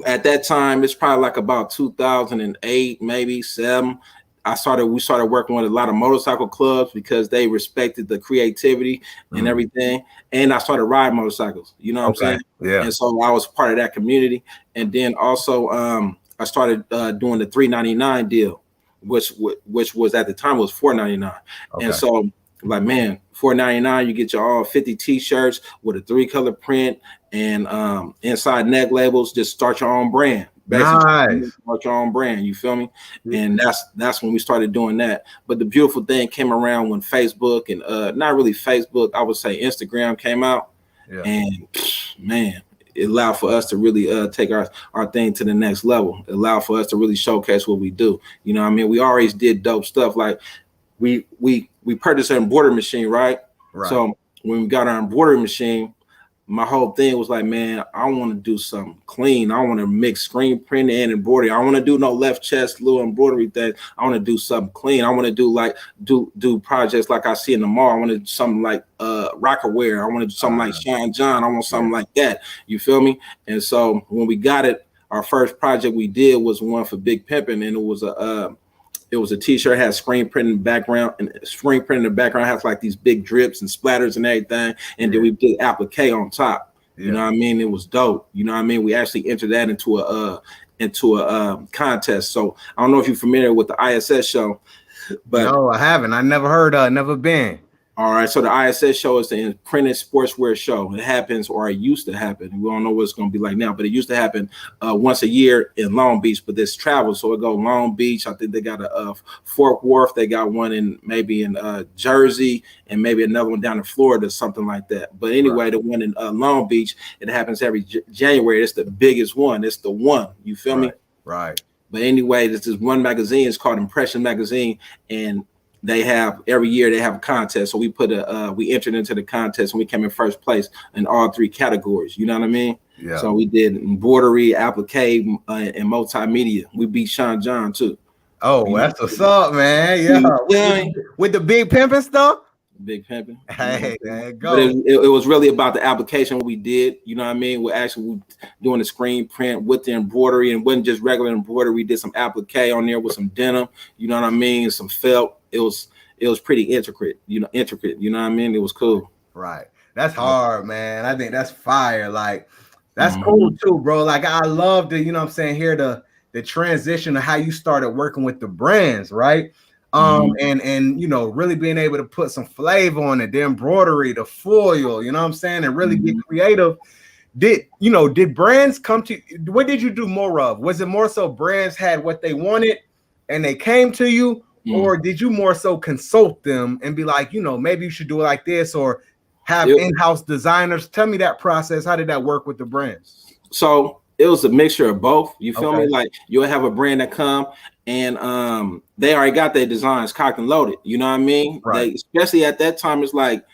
at that time, it's probably like about 2008, maybe 7. We started working with a lot of motorcycle clubs because they respected the creativity and everything. And I started riding motorcycles. You know what I'm saying? Yeah. And so I was part of that community. And then also, I started doing the $3.99 deal, which was at the time was $4.99. And so, like, man, $4.99, you get your all 50 t-shirts with a 3-color print and inside neck labels. Just start your own brand. Basically, start your own brand. You feel me? And that's when we started doing that. But the beautiful thing came around when Facebook and not really Facebook, I would say Instagram came out. And man, it allowed for us to really take our thing to the next level. It allowed for us to really showcase what we do. You know what I mean? We always did dope stuff. Like we purchased an embroidery machine, right? So when we got our embroidery machine, my whole thing was like, man, I want to do something clean. I want to mix screen printing and embroidery. I want to do no left chest little embroidery thing. I want to do something clean. I want to do projects like I see in the mall. I want to do something like Rockaware. I want to do something like Shine John. I want something like that. You feel me? And so when we got it, our first project we did was one for Big Pimpin', and it was a t-shirt, had screen print in the background, and screen print in the background has like these big drips and splatters and everything. And then we did applique on top. You know what I mean? It was dope. You know what I mean? We actually entered that into a contest. So I don't know if you're familiar with the ISS show, but no, I haven't. I never heard never been. All right, so the ISS show is the printed sportswear show. It happens, or it used to happen. We don't know what it's going to be like now, but it used to happen once a year in Long Beach. But this travel, so it go Long Beach. I think they got a Fort Worth. They got one in Jersey, and maybe another one down in Florida, something like that. But anyway, the one in Long Beach, it happens every January. It's the biggest one. It's the one. You feel me? Right. But anyway, this is one magazine. It's called Impression Magazine, and they have every year they have a contest. So we we entered into the contest, and we came in first place in all 3 categories. You know what I mean? Yeah. So we did embroidery, applique, and multimedia. We beat Sean John too. Oh, that's what's up, man. Yeah. With the Big Pimpin' stuff. Big Pimpin'. Hey, there you go. But it was really about the application we did. You know what I mean? We're actually doing the screen print with the embroidery, and it wasn't just regular embroidery. We did some applique on there with some denim. You know what I mean? Some felt. It was pretty intricate. You know what I mean? It was cool. Right. That's hard, man. I think that's fire. Like, that's cool too, bro. Like, I love to, you know what I'm saying, hear the transition of how you started working with the brands, right? And you know, really being able to put some flavor on it, the embroidery, the foil, you know what I'm saying, and really get creative. Did brands come to you? What did you do more of? Was it more so brands had what they wanted and they came to you? Or did you more so consult them and be like, maybe you should do it like this, or have in-house designers? Tell me that process. How did that work with the brands? So it was a mixture of both. You feel me? Like, you'll have a brand that come and they already got their designs cocked and loaded. You know what I mean? Right. Especially at that time, it's like,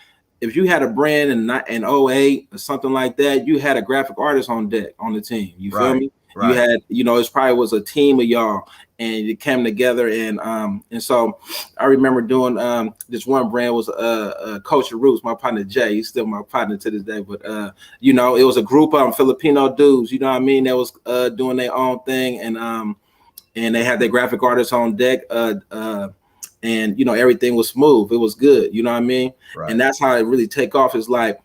if you had a brand in 08 or something like that, you had a graphic artist on deck on the team. You feel me? Right. You had, it probably was a team of y'all, and it came together. And so I remember doing this one brand was Coach Roots, my partner Jay. He's still my partner to this day. But it was a group of Filipino dudes. You know what I mean? That was doing their own thing, and they had their graphic artists on deck. And everything was smooth. It was good. You know what I mean? Right. And that's how it really take off. Is like,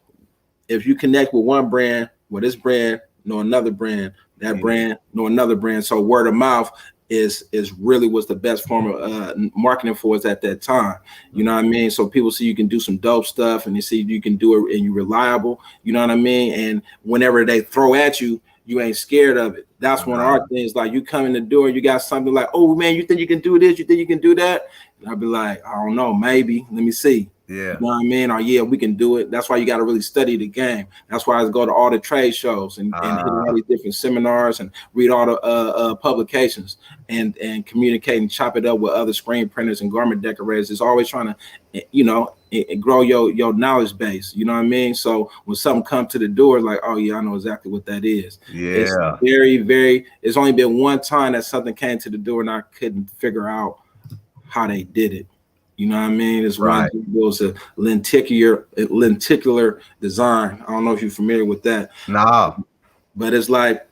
if you connect with one brand, with this brand, know another brand, that brand, know another brand. So word of mouth, is really was the best form of marketing for us at that time. You know what I mean? So people see you can do some dope stuff, and they see you can do it, and you're reliable. You know what I mean? And whenever they throw at you, you ain't scared of it. That's one of our things. Like, you come in the door, you got something like, oh man, you think you can do this? You think you can do that? And I'll be like, I don't know, maybe. Let me see. Yeah. You know what I mean? Or yeah, we can do it. That's why you got to really study the game. That's why I go to all the trade shows and hit all these different seminars and read all the publications and communicate and chop it up with other screen printers and garment decorators. It's always trying to, you know, grow your knowledge base. You know what I mean? So when something comes to the door, like, oh yeah, I know exactly what that is. Yeah. It's very, very, it's only been one time that something came to the door and I couldn't figure out how they did it. You know what I mean? It's right. It was a lenticular design. I don't know if you're familiar with that. No. But it's like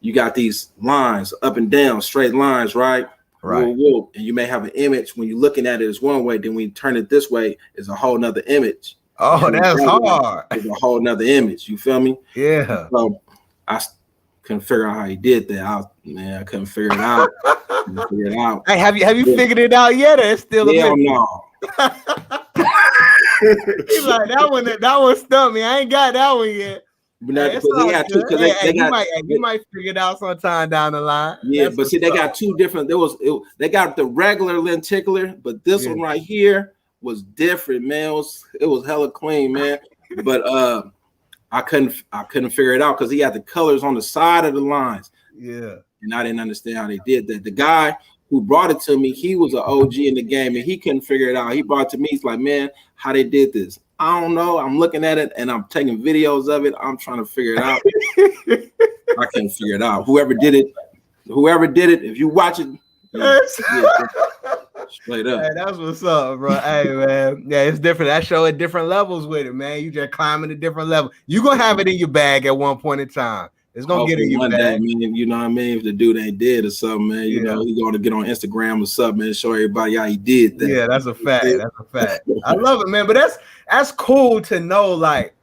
you got these lines up and down, straight lines, right? Right. Whoop, whoop. And you may have an image when you're looking at it as one way, then when you turn it this way, it's a whole nother image. Oh, that's hard. It's a whole nother image. You feel me? Yeah. So I couldn't figure out how he did that. I couldn't figure it out. Hey, have you figured it out yet? Or it's still hell no. He's like, that one stumped me. I ain't got that one yet. But you might figure it out sometime down the line. Yeah, but see, they got two different. They got the regular lenticular, but this one right here was different, man. It was hella clean, man. But I couldn't figure it out because he had the colors on the side of the lines. Yeah. And I didn't understand how they did that. The guy who brought it to me, he was an OG in the game and he couldn't figure it out. He brought it to me. He's like, man, how they did this? I don't know. I'm looking at it and I'm taking videos of it. I'm trying to figure it out. I can't figure it out. Whoever did it, if you watch it, straight up. Hey, that's what's up, bro. Hey, man. Yeah, it's different. That show at different levels with it, man. You just climbing a different level. You're going to have it in your bag at one point in time. It's gonna get in your bag. Day, man, you know what I mean? If the dude ain't dead or something, man, you know, he's gonna get on Instagram or something, man, show everybody how he did that. Yeah, that's a fact. That's a fact. I love it, man. But that's cool to know, like,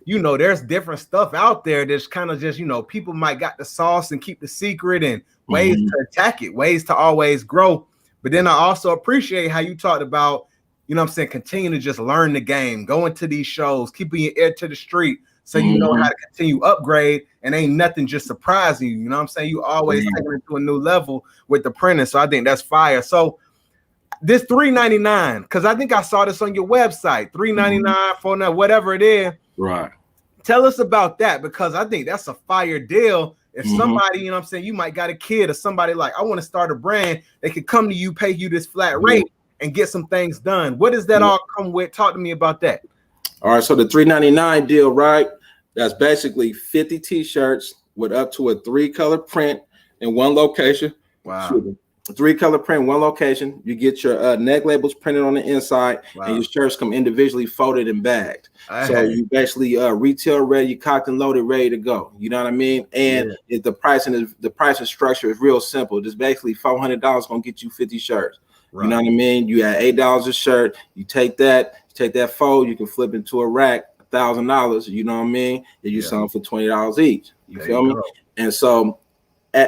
you know, there's different stuff out there that's kind of just, you know, people might got the sauce and keep the secret and ways to attack it, ways to always grow. But then I also appreciate how you talked about, you know what I'm saying, continue to just learn the game, going to these shows, keeping your ear to the street. So you know how to continue upgrade and ain't nothing just surprising you. You know what I'm saying? You always taking it to a new level with the printing. So I think that's fire. So this $3.99, because I think I saw this on your website, $3.99, $4.99, whatever it is. Right. Tell us about that, because I think that's a fire deal. If somebody, you know what I'm saying, you might got a kid or somebody like, I want to start a brand, they could come to you, pay you this flat rate and get some things done. What does that all come with? Talk to me about that. All right, so the $3.99 deal, right? That's basically 50 t-shirts with up to a 3-color print in one location. Wow. 3-color print, one location. You get your neck labels printed on the inside, and your shirts come individually folded and bagged. So you basically retail ready, cocked and loaded, ready to go. You know what I mean? And if the pricing structure is real simple. Just basically $400 gonna get you 50 shirts. Right. You know what I mean? You add $8 a shirt. You take that fold, you can flip into a rack, $1,000. You know what I mean? And you sell them for $20 each. You feel me? And so,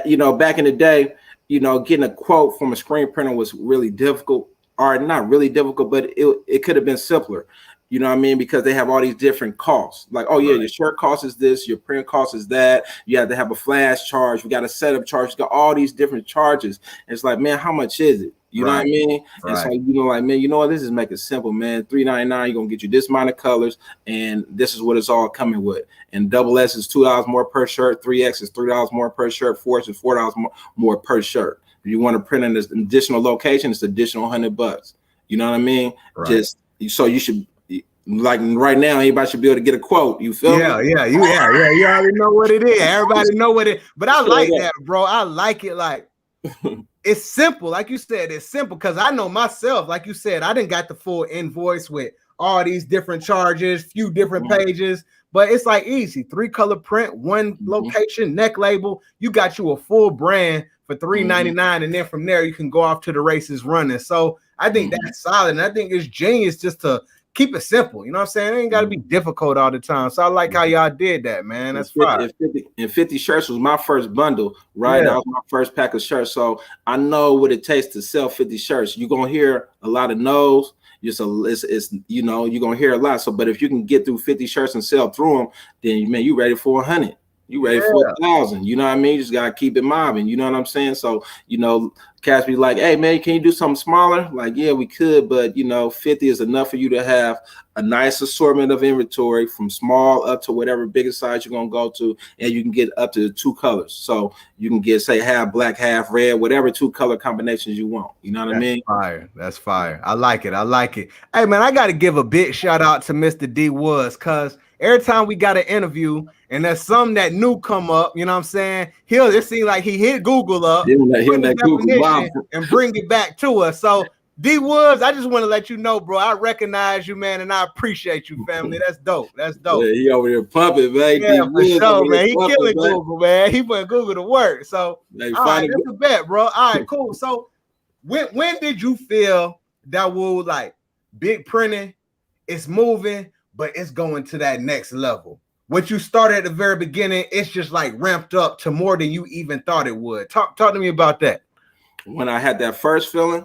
you know, back in the day, you know, getting a quote from a screen printer was really difficult, or not really difficult, but it could have been simpler. You know what I mean? Because they have all these different costs. Like, oh yeah, your shirt cost is this, your print cost is that. You have to have a flash charge. We got a setup charge. You got all these different charges. And it's like, man, how much is it? You know what I mean? And so, you know, like, man, you know what? This is make it simple, man. $3.99, you're gonna get you this amount of colors, and this is what it's all coming with. And double S is $2 more per shirt, 3X is $3 more per shirt, 4X is $4 more per shirt. If you want to print in this additional location, it's additional $100. You know what I mean? Right. Just so you should. Like right now, anybody should be able to get a quote. You feel me? Yeah. You already know what it is. Everybody know what it. But I like that, bro. I like it. Like it's simple. Like you said, it's simple because I know myself. Like you said, I didn't got the full invoice with all these different charges, few different pages. But it's like easy 3-color print, one location, neck label. You got you a full brand for $3.99, and then from there you can go off to the races running. So I think that's solid, and I think it's genius just to keep it simple. You know what I'm saying? It ain't got to be difficult all the time. So I like how y'all did that, man. That's fine. And 50 shirts was my first bundle, right? That was my first pack of shirts. So I know what it takes to sell 50 shirts. You're gonna hear a lot of no's. It's you know, you're gonna hear a lot. So, but if you can get through 50 shirts and sell through them, then man, you ready for 100. You ready for 1,000. You know what I mean? You just gotta keep it mobbing. You know what I'm saying? So, you know, cats be like, hey man, can you do something smaller? Like, yeah, we could, but you know, 50 is enough for you to have a nice assortment of inventory from small up to whatever biggest size you're gonna go to, and you can get up to 2 colors. So you can get, say, half black, half red, whatever 2 color combinations you want. You know what I mean? Fire. That's fire. I like it. I like it. Hey man, I gotta give a big shout out to Mr. D Woods, cause every time we got an interview and there's something that new come up, you know what I'm saying? It seems like he hit Google up and bring it back to us. So D Woods, I just want to let you know, bro, I recognize you, man, and I appreciate you, family. That's dope. That's dope. Yeah, he over here pumping, man. Yeah, for sure, man. He killing Google, man. He put Google to work. So all right, that's a bet, bro. All right, cool. So when did you feel Dawaud, like, big printing, it's moving, but it's going to that next level? What you started at the very beginning, it's just like ramped up to more than you even thought it would. Talk to me about that. When I had that first feeling,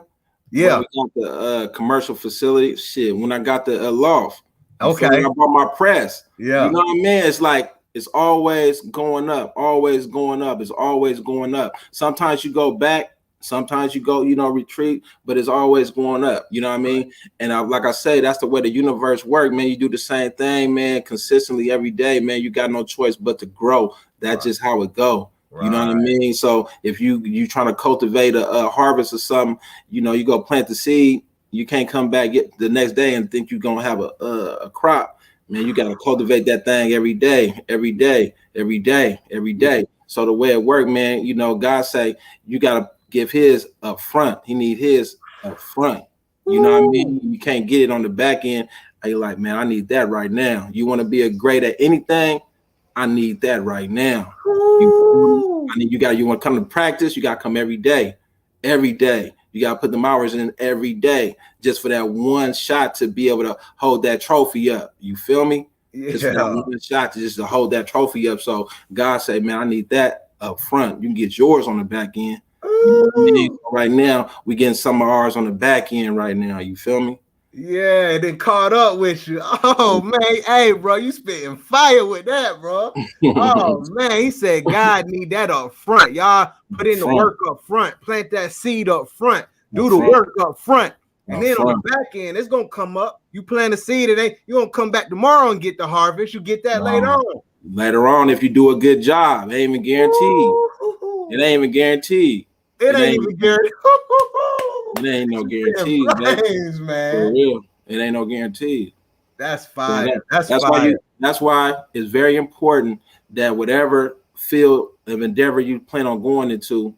we got the commercial facility, when I got the loft, okay, I bought my press. Yeah, you know what I mean? It's like it's always going up, always going up. It's always going up. Sometimes you go back. Sometimes you go, you know, retreat, but it's always going up. You know what I mean? And like I say, that's the way the universe works, man. You do the same thing, man, consistently every day, man. You got no choice but to grow. That's just how it go. You know what I mean? So if you trying to cultivate a harvest or something, you know, you go plant the seed, you can't come back the next day and think you're gonna have a crop. Man, you gotta cultivate that thing every day, every day, every day, every day. So the way it work, man, you know, God say you gotta give his up front. He need his up front. You know what I mean? You can't get it on the back end. You're like, man, I need that right now. You want to be a great at anything? I need that right now. You want to come to practice? You got to come every day. Every day. You got to put them hours in every day just for that one shot to be able to hold that trophy up. You feel me? Yeah. Just for that one shot to hold that trophy up. So God say, man, I need that up front. You can get yours on the back end. Right now, we getting some of ours on the back end right now. You feel me? Yeah, it done caught up with you. Oh man, hey bro, you spitting fire with that, bro. Oh man, he said God need that up front. Y'all put in the work up front, plant that seed up front, do the work up front, and then on the back end, it's gonna come up. You plant a seed, you gonna come back tomorrow and get the harvest. You get that later on. Later on, if you do a good job, it ain't even guaranteed. It ain't even guaranteed. It ain't even guaranteed. It ain't no guarantee, man. For real, it ain't no guarantee. That's fire. So that's why it's very important that whatever field of endeavor you plan on going into,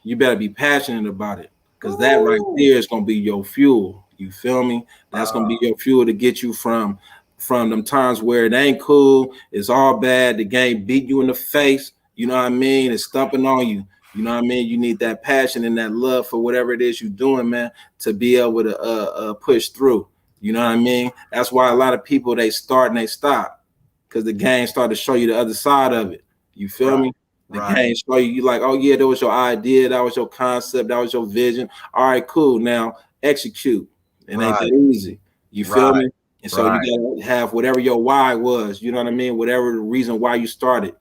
you better be passionate about it, because that right there is gonna be your fuel. You feel me? That's gonna be your fuel to get you from them times where it ain't cool, it's all bad, the game beat you in the face. You know what I mean? It's stumping on you. You know what I mean? You need that passion and that love for whatever it is you're doing, man, to be able to push through. You know what I mean? That's why a lot of people, they start and they stop, because the game started to show you the other side of it. You feel me? The game show you like, oh yeah, that was your idea, that was your concept, that was your vision. All right, cool. Now execute. It ain't that easy. You feel me? And so you gotta have whatever your why was. You know what I mean? Whatever the reason why you started,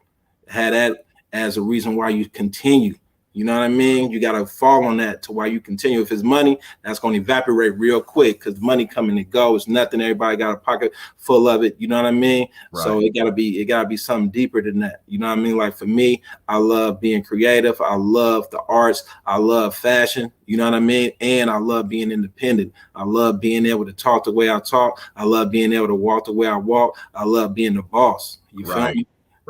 had that as a reason why you continue. You know what I mean? You got to fall on that to why you continue. If it's money, that's going to evaporate real quick, because money coming and go. It's nothing. Everybody got a pocket full of it. You know what I mean? So it gotta be something deeper than that. You know what I mean? Like for me, I love being creative. I love the arts. I love fashion. You know what I mean? And I love being independent. I love being able to talk the way I talk. I love being able to walk the way I walk. I love being the boss. You feel me?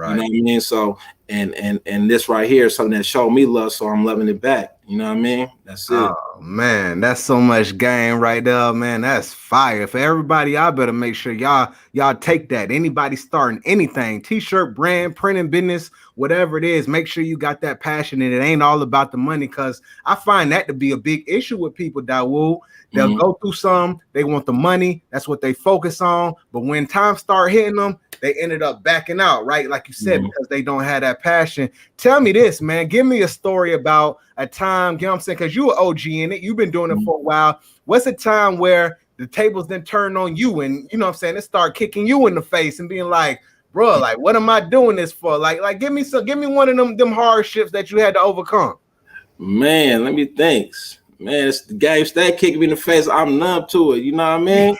You know what I mean? So and this right here is something that showed me love, so I'm loving it back. You know what I mean? That's it. Oh man, that's so much game right there, man. That's fire. For everybody, I better make sure y'all take that. Anybody starting anything, t-shirt brand, printing business, whatever it is, make sure you got that passion and it ain't all about the money, because I find that to be a big issue with people, Dawoud. They'll go through some, they want the money, that's what they focus on. But when times start hitting them, they ended up backing out, right? Like you said, because they don't have that passion. Tell me this, man. Give me a story about a time, you know what I'm saying? Because you're an OG in it. You've been doing it for a while. What's a time where the tables then turn on you and, you know what I'm saying, it start kicking you in the face and being like, bro, like, what am I doing this for? Like, give me one of them hardships that you had to overcome. Man, let me think. Man, it's the game stay kicking me in the face. I'm numb to it. You know what I mean?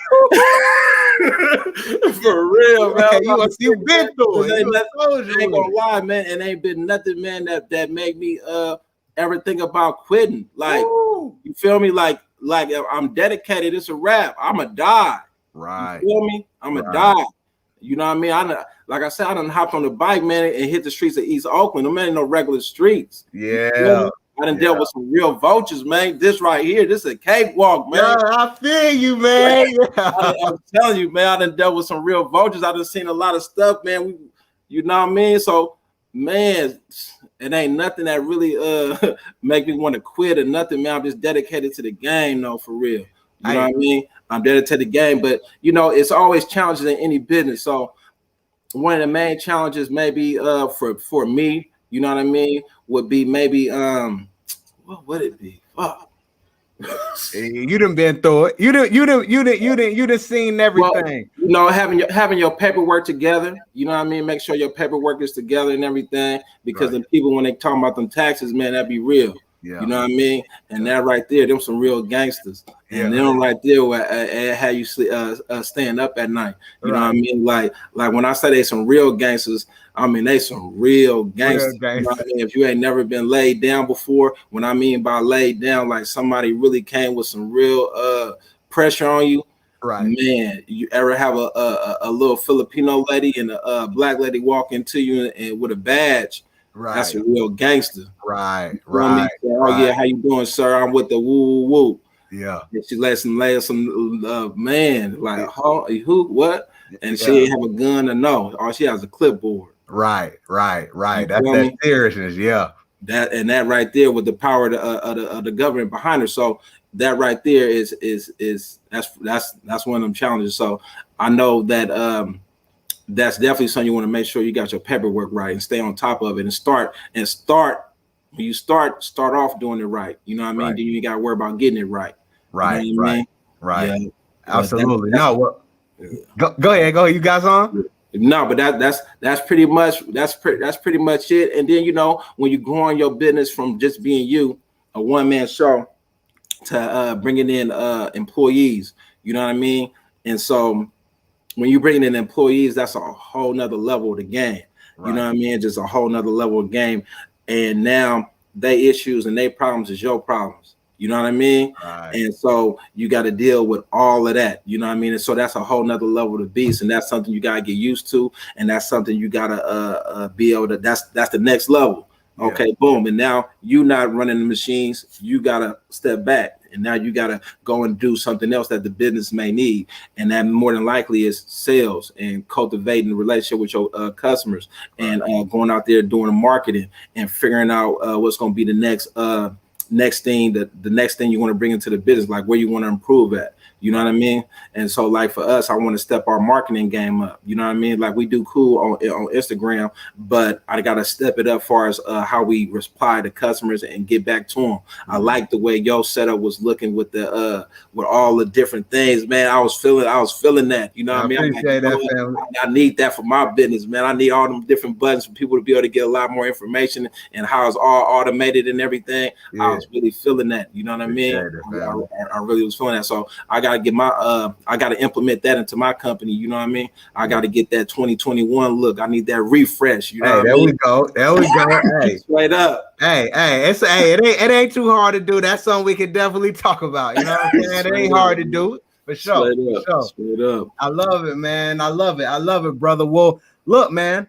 For real, man. You've been through it. I ain't gonna lie, man. It ain't been nothing, man, that made me ever think about quitting. Like, you feel me? Like I'm dedicated. It's a wrap. I'ma die. Right. You feel me? I'ma die. You know what I mean? Like I said, I done hopped on the bike, man, and hit the streets of East Oakland. Them ain't no regular streets. Yeah. I done dealt with some real vultures, man. This right here, this is a cakewalk, man. Yeah, I feel you, man. I'm telling you, man, I done dealt with some real vultures. I done seen a lot of stuff, man. You know what I mean? So, man, it ain't nothing that really make me want to quit or nothing, man. I'm just dedicated to the game, though, for real. You know what I mean? I'm dedicated to the game, but you know, it's always challenges in any business. So one of the main challenges maybe for me, you know what I mean, would be maybe what would it be? You done been through it. You done seen everything. Well, you know, having your paperwork together, you know what I mean? Make sure your paperwork is together and everything, because the people, when they talk about them taxes, man, that be real. Yeah. You know what I mean? And that right there, them some real gangsters. And them right there where how you stand up at night. You know what I mean? Like when I say they some real gangsters, I mean they some real gangsters. You know what I mean? If you ain't never been laid down before, when I mean by laid down, like somebody really came with some real pressure on you. Right, man. You ever have a little Filipino lady and a black lady walk into you and with a badge? Right, that's a real gangster. Right. Yeah, how you doing, sir? I'm with the woo woo. Yeah. And she lay some man, like who, what? And she ain't have a gun or no. All she has a clipboard. Right. That's that seriousness, yeah. That right there with the power of the government behind her. So that right there is that's one of them challenges. So I know that that's definitely something you want to make sure you got your paperwork right and stay on top of it and start when you start off doing it right. You know what I mean? Then you got to worry about getting it right. Right. You know what I mean? Right. Yeah. Absolutely. Go ahead. You guys on? No, but that's pretty much it. And then, you know, when you grow on your business from just being you, a one-man show, to bringing in employees, you know what I mean? And so when you bring in employees, that's a whole nother level of the game. Right. You know what I mean? Just a whole nother level of game. And now they issues and their problems is your problems. You know what I mean? Right. And so you got to deal with all of that. You know what I mean? And so that's a whole nother level of the beast. And that's something you got to get used to. And that's something you got to be able to, that's the next level. Yeah. Okay, boom. And now you not running the machines. You got to step back. And now you got to go and do something else that the business may need. And that more than likely is sales and cultivating the relationship with your customers and going out there doing the marketing and figuring out what's going to be the next thing, the next thing you want to bring into the business, like where you want to improve at. You know what I mean? And so like for us, I want to step our marketing game up. You know what I mean? Like we do cool on Instagram, but I got to step it up as far as how we reply to customers and get back to them. I like the way your setup was looking with the with all the different things, man. I was feeling that. You know what I mean? I need that for my business, man. I need all them different buttons for people to be able to get a lot more information and how it's all automated and everything. Yeah. I was really feeling that. You know what I mean? I really was feeling that. So I got to get my I got to implement that into my company. You know what I mean? I got to get that 2021 look. I need that refresh. You know what I mean? There we go. Hey, straight up. It ain't too hard to do. That's something we can definitely talk about. You know what I'm saying? It ain't hard to do. For sure. Straight up. I love it, man. I love it, brother. Well, look, man.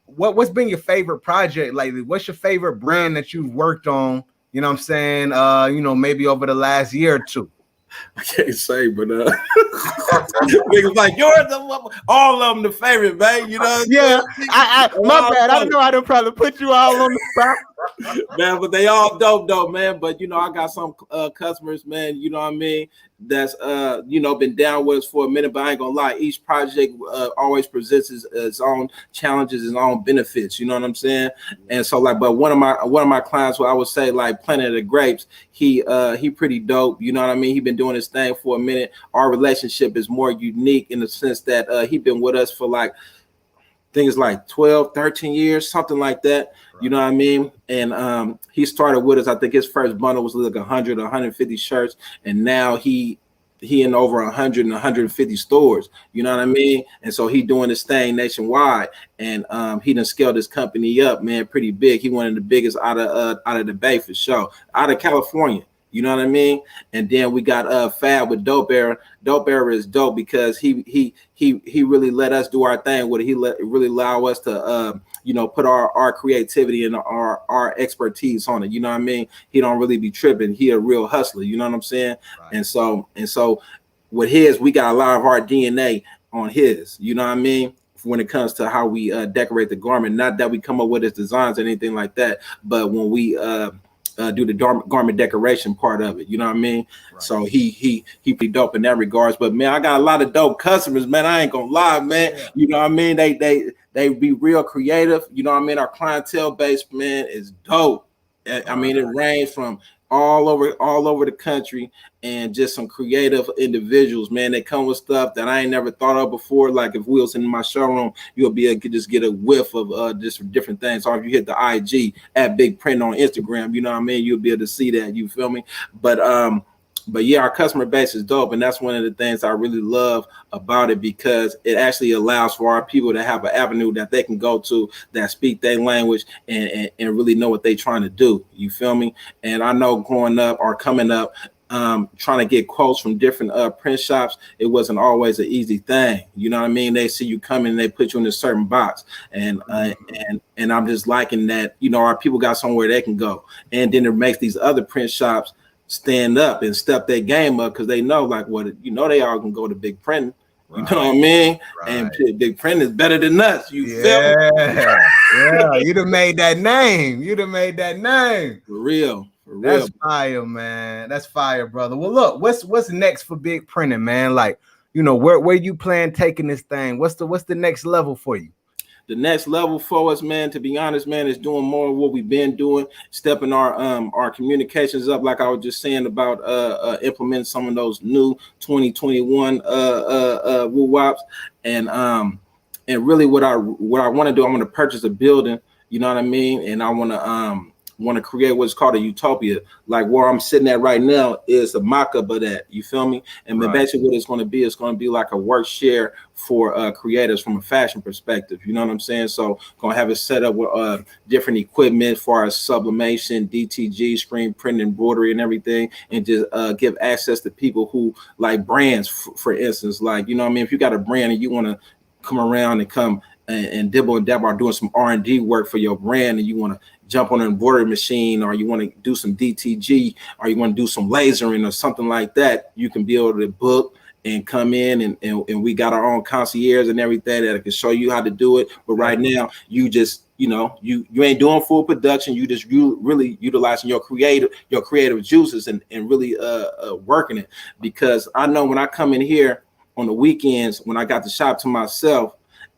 what's been your favorite project lately? What's your favorite brand that you've worked on? You know what I'm saying? Maybe over the last year or two. I can't say, but niggas like all of them the favorite, man. You know? Yeah, my bad. I don't know how to probably put you all on the spot. Man, but they all dope, man. But I got some customers, man. You know what I mean? That's been down with us for a minute. But I ain't gonna lie, each project always presents its own challenges, its own benefits. You know what I'm saying? And so but one of my clients, who I would say like Planet of the Grapes, he pretty dope. You know what I mean? He been doing his thing for a minute. Our relationship is more unique in the sense that he been with us for like things like 12, 13 years, something like that. Right. You know what I mean? And he started with us. I think his first bundle was like 100 or 150 shirts. And now he in over 100 and 150 stores. You know what I mean? And so he doing this thing nationwide. And he done scaled his company up, man, pretty big. He one of the biggest out of the Bay for sure, out of California. You know what I mean? And then we got Fab with Dope Era. Dope Era is dope because he really let us do our thing with it. He really allow us to put our creativity and our expertise on it. You know what I mean? He don't really be tripping. He a real hustler. You know what I'm saying? Right. And so with his, we got a lot of our DNA on his. You know what I mean? When it comes to how we decorate the garment, not that we come up with his designs or anything like that, but when we do the garment decoration part of it, you know what I mean? Right. So he pretty dope in that regards. But man, I got a lot of dope customers, man. I ain't gonna lie, man. Yeah. You know what I mean? They be real creative. You know what I mean? Our clientele base, man, is dope. I mean, it ranges from all over the country, and just some creative individuals, man. They come with stuff that I ain't never thought of before. Like if we was in my showroom, you'll be able to just get a whiff of just different things. Or if you hit the IG at Big Print on Instagram, you know what I mean, you'll be able to see that. You feel me? But yeah, our customer base is dope, and that's one of the things I really love about it, because it actually allows for our people to have an avenue that they can go to that speak their language and really know what they're trying to do. You feel me? And I know growing up or coming up, trying to get quotes from different print shops, it wasn't always an easy thing. You know what I mean? They see you coming and they put you in a certain box, and I'm just liking that. You know, our people got somewhere they can go, and then it makes these other print shops stand up and step their game up, because they know, like, what, you know, they all can go to Big Print. You know what I mean? Right. And Big Print is better than us. You feel me? Yeah, you done made that name. For real. That's fire, man. That's fire, brother. Well, look, what's next for Big Printing, man? Like, you know, where you plan taking this thing? What's the next level for you? The next level for us, man, to be honest, man, is doing more of what we've been doing, stepping our communications up, like I was just saying about implementing some of those new 2021 woo-wops, and really what I want to do, I want to purchase a building, you know what I mean, and I want to create what's called a Utopia. Like where I'm sitting at right now is a mock-up of that, you feel me? And basically what it's going to be like a work share for creators from a fashion perspective, you know what I'm saying? So gonna have it set up with different equipment for our sublimation, DTG, screen print, embroidery, and everything, and just give access to people who like brands, for instance, like, you know what I mean? If you got a brand and you want to come around and come and dibble and dabble, or doing some R&D work for your brand, and you want to jump on an embroidery machine, or you want to do some DTG, or you want to do some lasering or something like that, you can be able to book and come in, and we got our own concierge and everything that can show you how to do it. But right now, you just, you know, you ain't doing full production. You really utilizing your creative juices and really working it. Because I know when I come in here on the weekends, when I got the shop to myself,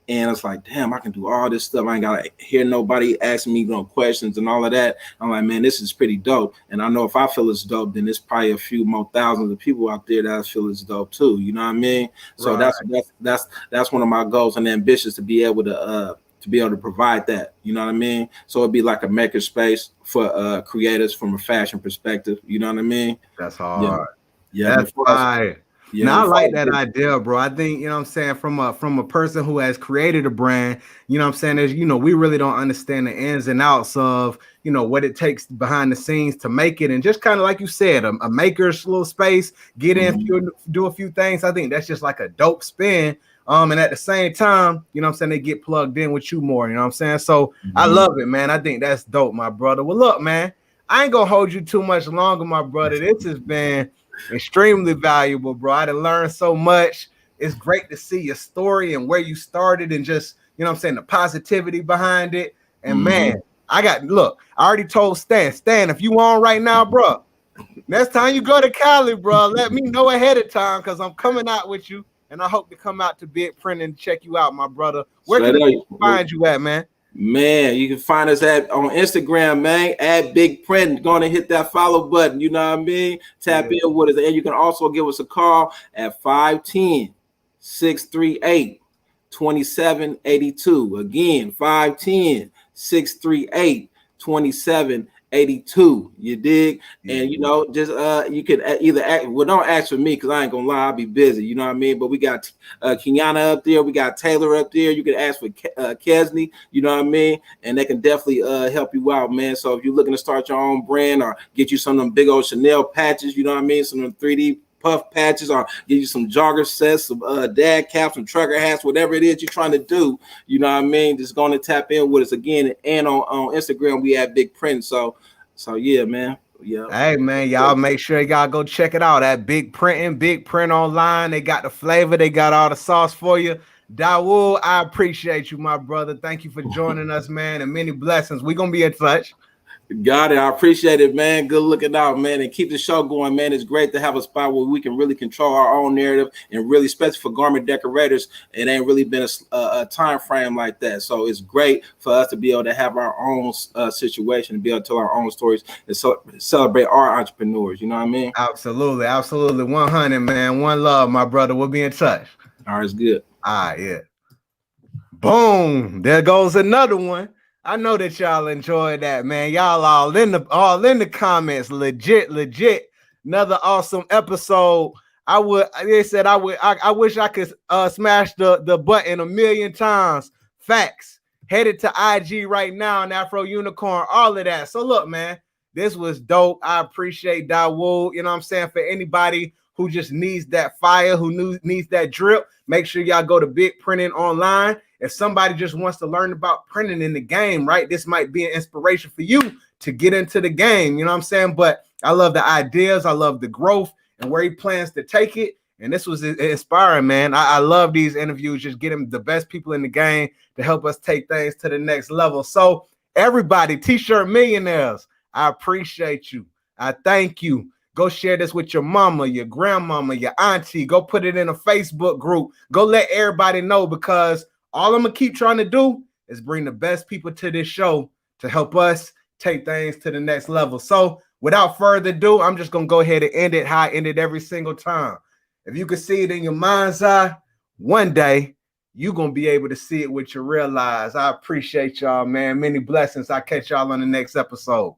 and it's like, damn, I can do all this stuff. I ain't got to hear nobody asking me no questions and all of that. I'm like, man, this is pretty dope. And I know if I feel it's dope, then there's probably a few more thousands of people out there that feel it's dope too. You know what I mean? So that's one of my goals and ambitions, to be able to provide that. You know what I mean? So it'd be like a maker space for creators from a fashion perspective. You know what I mean? That's hard. Yeah. That's fire. Yeah, now, I like that idea, bro. I think, you know what I'm saying, from a person who has created a brand, you know what I'm saying, there's, you know, we really don't understand the ins and outs of, you know, what it takes behind the scenes to make it. And just kind of like you said, a maker's little space, get in, do a few things. I think that's just like a dope spin And at the same time, you know what I'm saying, they get plugged in with you more, you know what I'm saying? So I love it, man. I think that's dope, my brother. Well, look, man, I ain't gonna hold you too much longer, my brother. This has been extremely valuable, bro. I done learned so much. It's great to see your story and where you started and just, you know what I'm saying, the positivity behind it. And man, I already told Stan, if you on right now, bro, next time you go to Cali, bro, let me know ahead of time because I'm coming out with you. And I hope to come out to Big Print and check you out, my brother. Where can I find you at, man? Man, you can find us on Instagram, man, at Big Print. Going to hit that follow button, you know what I mean? Tap in with us. And you can also give us a call at 510-638-2782. Again, 510-638-2782. You dig? And you know, just you can either don't ask for me because I ain't gonna lie, I'll be busy, you know what I mean? But we got Kiana up there, we got Taylor up there. You can ask for Kesney, you know what I mean? And they can definitely help you out, man. So if you're looking to start your own brand or get you some of them big old Chanel patches, you know what I mean? Some of them 3D puff patches, or give you some jogger sets, some dad caps, some trucker hats, whatever it is you're trying to do, you know what I mean? Just going to tap in with us again. And on Instagram, we have Big Print. So yeah, man. Yeah. Hey, man, y'all make sure y'all go check it out at Big Print online. They got the flavor, they got all the sauce for you. Dawaud, I appreciate you, my brother. Thank you for joining us, man, and many blessings. We're gonna be in touch. Got it. I appreciate it, man. Good looking out, man, and keep the show going, man. It's great to have a spot where we can really control our own narrative, and really, especially for garment decorators, it ain't really been a time frame like that. So it's great for us to be able to have our own situation, and be able to tell our own stories, and celebrate our entrepreneurs. You know what I mean? Absolutely, 100, man. One love, my brother. We'll be in touch. All right, it's good. All right, yeah. Boom. There goes another one. I know that y'all enjoyed that, man. Y'all all in the comments. Legit. Another awesome episode. I wish I could smash the button 1,000,000 times. Facts. Headed to IG right now, and Afro Unicorn, all of that. So look, man, this was dope. I appreciate Dawaud. You know what I'm saying? For anybody who just needs that fire, who needs that drip, make sure y'all go to Big Printing online. If somebody just wants to learn about printing in the game, right, this might be an inspiration for you to get into the game. You know what I'm saying? But I love the ideas. I love the growth and where he plans to take it. And this was inspiring, man. I love these interviews, just getting the best people in the game to help us take things to the next level. So everybody, T-shirt millionaires, I appreciate you. I thank you. Go share this with your mama, your grandmama, your auntie. Go put it in a Facebook group. Go let everybody know, because all I'm going to keep trying to do is bring the best people to this show to help us take things to the next level. So without further ado, I'm just going to go ahead and end it how I end it every single time. If you can see it in your mind's eye, one day you're going to be able to see it with your real eyes. I appreciate y'all, man. Many blessings. I'll catch y'all on the next episode.